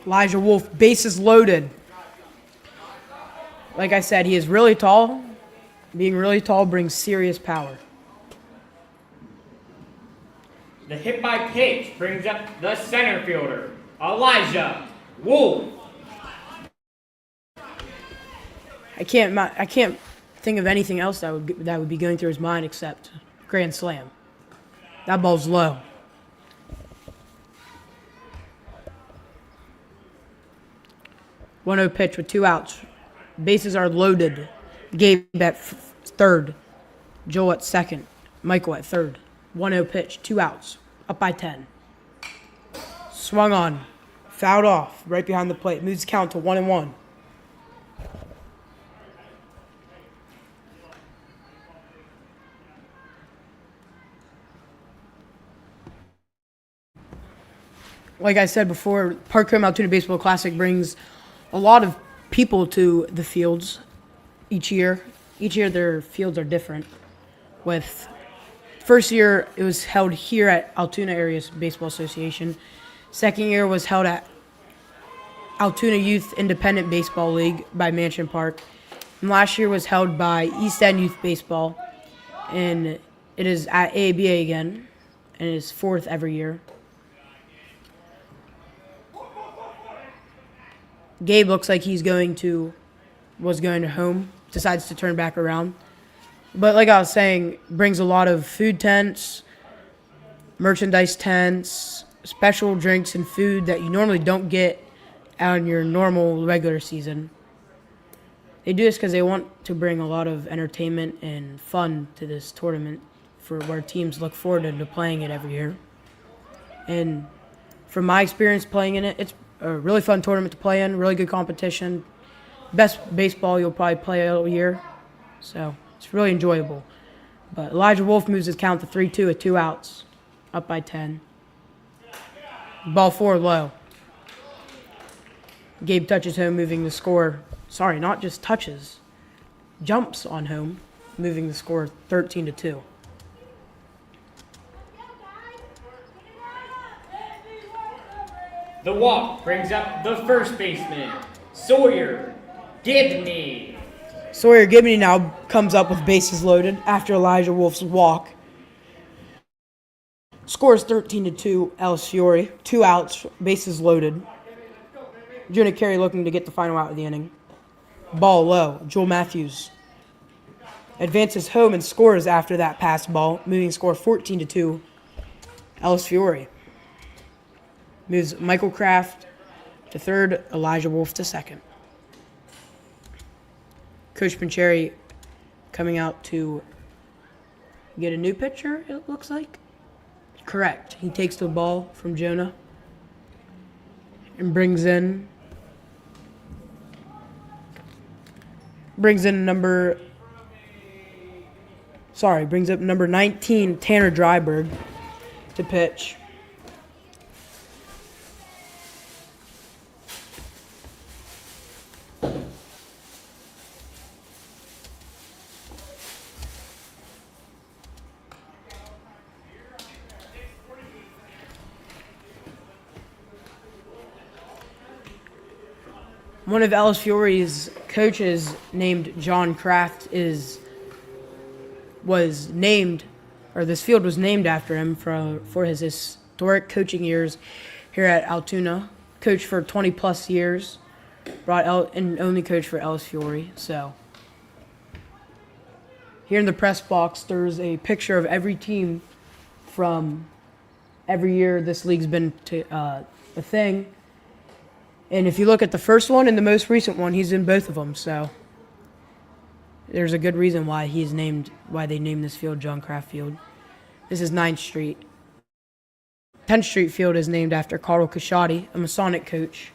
Elijah Wolf, bases loaded. Like I said, he is really tall. Being really tall brings serious power.
The hit by pitch brings up the center fielder, Elijah Wolf.
I can't think of anything else that would be going through his mind except grand slam. That ball's low. 1-0 pitch with 2 outs. Bases are loaded. Gabe at third. Joel at second. Michael at third. 1-0 pitch, 2 outs. Up by 10. Swung on. Fouled off. Right behind the plate. Moves the count to 1-1. Like I said before, Parkcomb Altoona Baseball Classic brings a lot of people to the fields each year. Each year their fields are different. With first year, it was held here at Altoona Area Baseball Association. Second year was held at Altoona Youth Independent Baseball League by Mansion Park. And last year was held by East End Youth Baseball. And it is at AABA again. And it is fourth every year. Gabe looks like was going to home, decides to turn back around. But like I was saying, brings a lot of food tents, merchandise tents, special drinks and food that you normally don't get on your normal regular season. They do this because they want to bring a lot of entertainment and fun to this tournament for where teams look forward to playing it every year. And from my experience playing in it, it's a really fun tournament to play in, really good competition. Best baseball you'll probably play all year. So it's really enjoyable. But Elijah Wolf moves his count to 3-2 with 2 outs. Up by 10. Ball 4 low. Gabe touches home, moving the score. Sorry, not just touches. Jumps on home, moving the score 13-2.
The walk brings up the first baseman, Sawyer Gibney.
Sawyer Gibney now comes up with bases loaded after Elijah Wolf's walk. Scores 13-2, Ellis Fiore. 2 outs, bases loaded. Jonah Carey looking to get the final out of the inning. Ball low, Joel Matthews advances home and scores after that pass ball, moving score 14-2, Ellis Fiore. Moves Michael Kraft to third, Elijah Wolf to second. Coach Pancheri coming out to get a new pitcher, it looks like. Correct. He takes the ball from Jonah and brings in number 19, Tanner Dryberg, to pitch. One of Ellis Fiore's coaches, named John Kraft, this field was named after him for his historic coaching years here at Altoona. Coached for 20 plus years, and only coach for Ellis Fiore. So here in the press box, there's a picture of every team from every year this league's been to a thing. And if you look at the first one and the most recent one, he's in both of them. So there's a good reason why they named this field John Kraft Field. This is 9th Street. 10th Street Field is named after Carl Cusciati, a Masonic coach,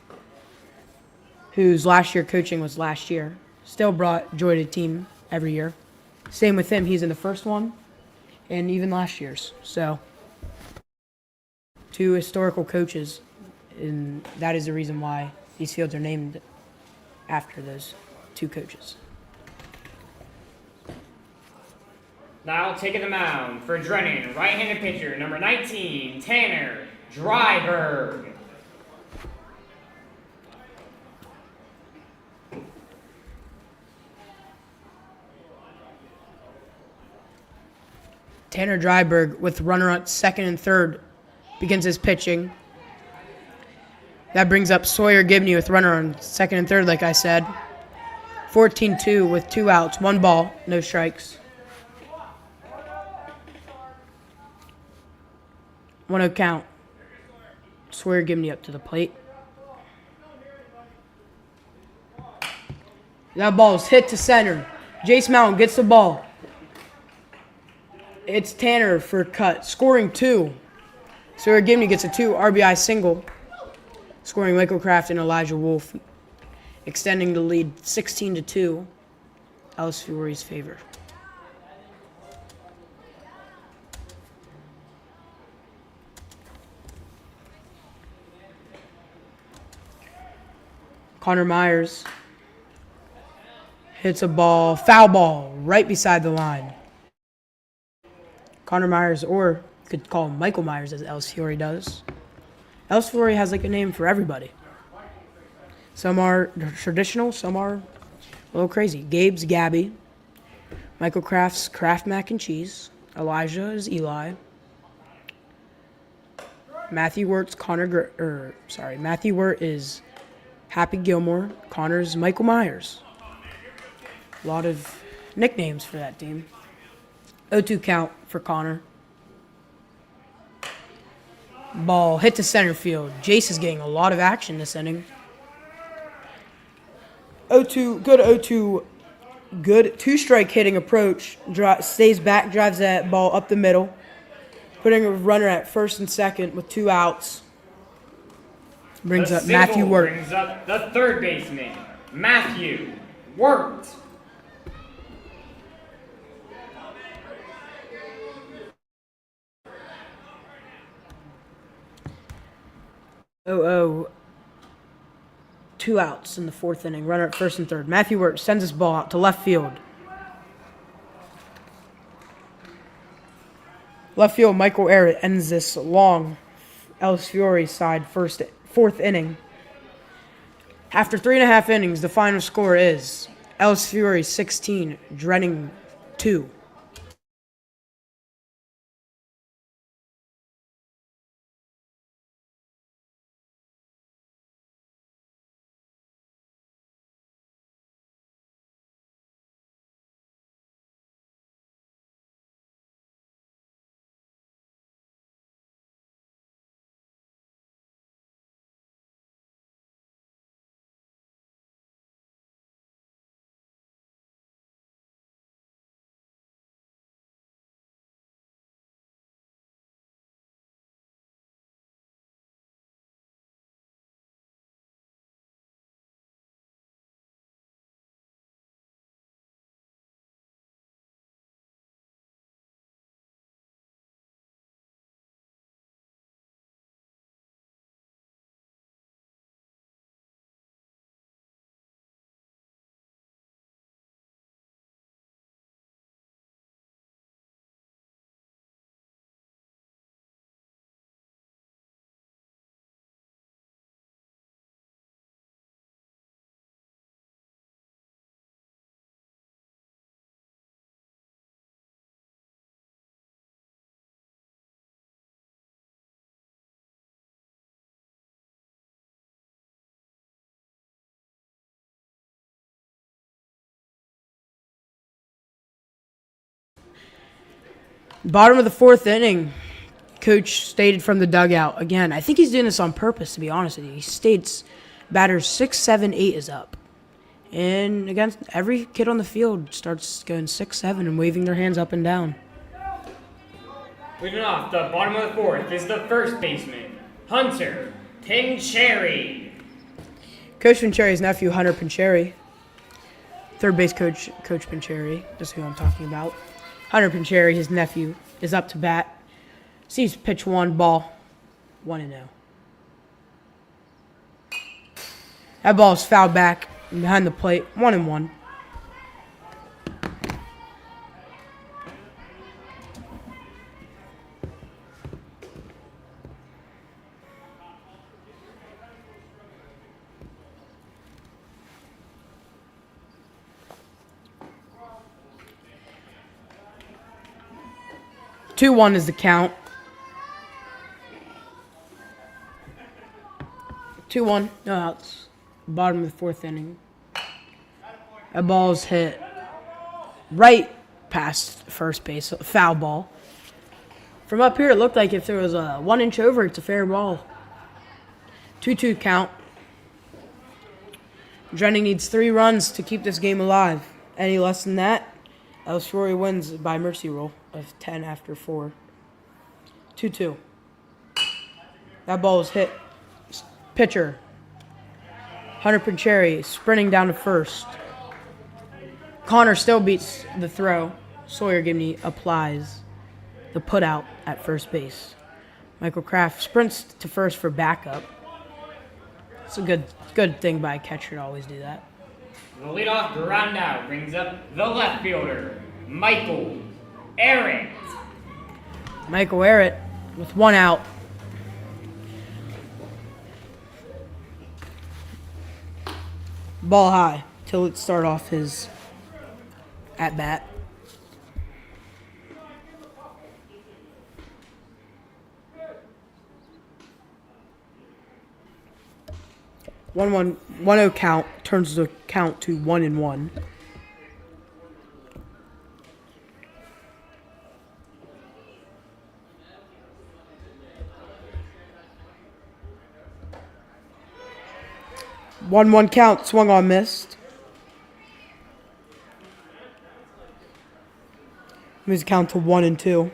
whose last year coaching was last year. Still brought joy to the team every year. Same with him. He's in the first one and even last year's. So 2 historical coaches. And that is the reason why these fields are named after those 2 coaches.
Now taking the mound for Drennan, right-handed pitcher, number 19, Tanner Dryberg.
Tanner Dryberg, with runner at second and third, begins his pitching. That brings up Sawyer Gibney with runner on second and third, like I said. 14-2 with 2 outs, 1 ball, no strikes. 1-0 count. Sawyer Gibney up to the plate. That ball is hit to center. Jace Mountain gets the ball. It's Tanner for cut, scoring 2. Sawyer Gibney gets a 2 RBI single, scoring Michael Kraft and Elijah Wolf, extending the lead 16-2, Ellis Fury's favor. Connor Myers hits a ball, foul ball, right beside the line. Connor Myers, or you could call him Michael Myers, as Ellis Fury does. Ellis Fury has like a name for everybody. Some are traditional, some are a little crazy. Gabe's Gabby. Michael Kraft's Kraft Mac and Cheese. Elijah is Eli. Matthew Wirt's Matthew Wirt is Happy Gilmore. Connor's Michael Myers. A lot of nicknames for that team. 0-2 count for Connor. Ball hit to center field. Jace is getting a lot of action this inning. 0-2, good 0-2, good 2-strike hitting approach. Stays back, drives that ball up the middle, putting a runner at first and second with 2 outs. Brings up Matthew Wirt.
Brings up the third baseman, Matthew Wirt.
Oh, 2 outs in the 4th inning. Runner at first and third. Matthew Wirt sends his ball out to left field. Left field, Michael Arrett ends this long Ellis Fury side 4th inning. After 3.5 innings, the final score is Ellis Fury 16, Drenning 2. Bottom of the 4th inning, Coach stated from the dugout, again, I think he's doing this on purpose, to be honest with you. He states batters 6, 7, 8 is up. And against every kid on the field starts going 6, 7 and waving their hands up and down.
Leading off the bottom of the 4th is the first baseman, Hunter Pincheri.
Coach Pincheri's nephew, Hunter Pincheri. Third base coach, Coach Pincheri. That's who I'm talking about. Hunter Pincheri, his nephew, is up to bat. Sees pitch 1, ball 1-0. That ball is fouled back behind the plate, 1-1. Two 1 is the count. 2-1, no outs. Bottom of the 4th inning. That ball's hit right past first base. Foul ball. From up here, it looked like if there was a 1 inch over, it's a fair ball. 2-2 count. Drenning needs 3 runs to keep this game alive. Any less than that, Ellis Fiore wins by mercy rule of 10 after 4. 2-2. That ball was hit. Pitcher. Hunter Pincheri sprinting down to first. Connor still beats the throw. Sawyer Gibney applies the putout at first base. Michael Kraft sprints to first for backup. It's a good thing by a catcher to always do that.
The leadoff ground out brings up the left fielder, Michael Arrett.
Michael Arrett with 1 out. Ball high till it start off his at bat. One 0 count turns the count to 1-1. One count, swung on, missed. Moves the count to 1-2.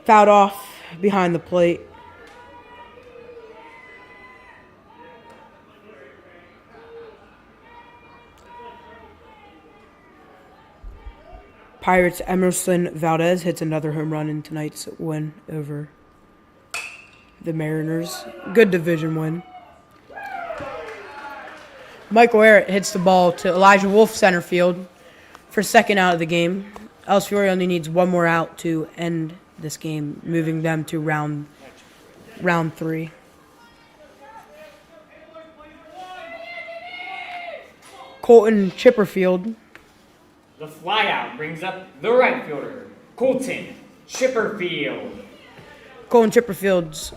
Fouled off behind the plate. Pirates' Emerson Valdez hits another home run in tonight's win over the Mariners. Good division win. Michael Arrett hits the ball to Elijah Wolf center field for second out of the game. Ellis Fiore only needs 1 more out to end this game, moving them to round 3. Colton Chipperfield.
The flyout brings up the right fielder, Colton Chipperfield.
Colton Chipperfield's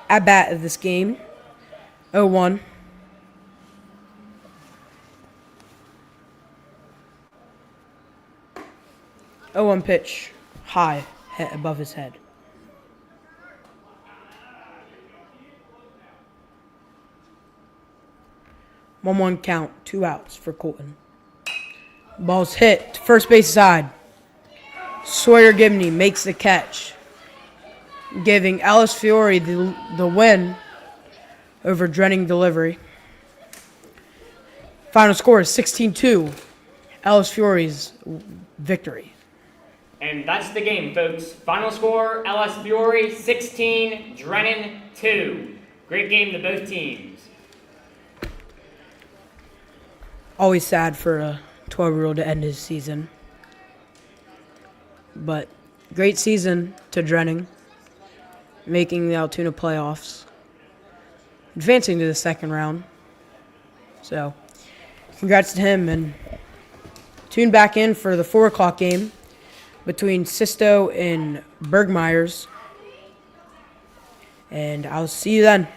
at bat of this game. 0-1. Pitch, high, hit above his head. One count, 2 outs for Colton. Ball's hit to first base side. Sawyer Gibney makes the catch, giving Ellis Fiore the win over Drenning Delivery. Final score is 16-2. Ellis Fiore's victory.
And that's the game, folks. Final score, Ellis Fiore 16, Drennan 2. Great game to both teams.
Always sad for a 12-year-old to end his season. But great season to Drenning, making the Altoona playoffs, advancing to the second round. So, congrats to him, and tune back in for the 4 o'clock game between Sisto and Bergmeyers. And I'll see you then.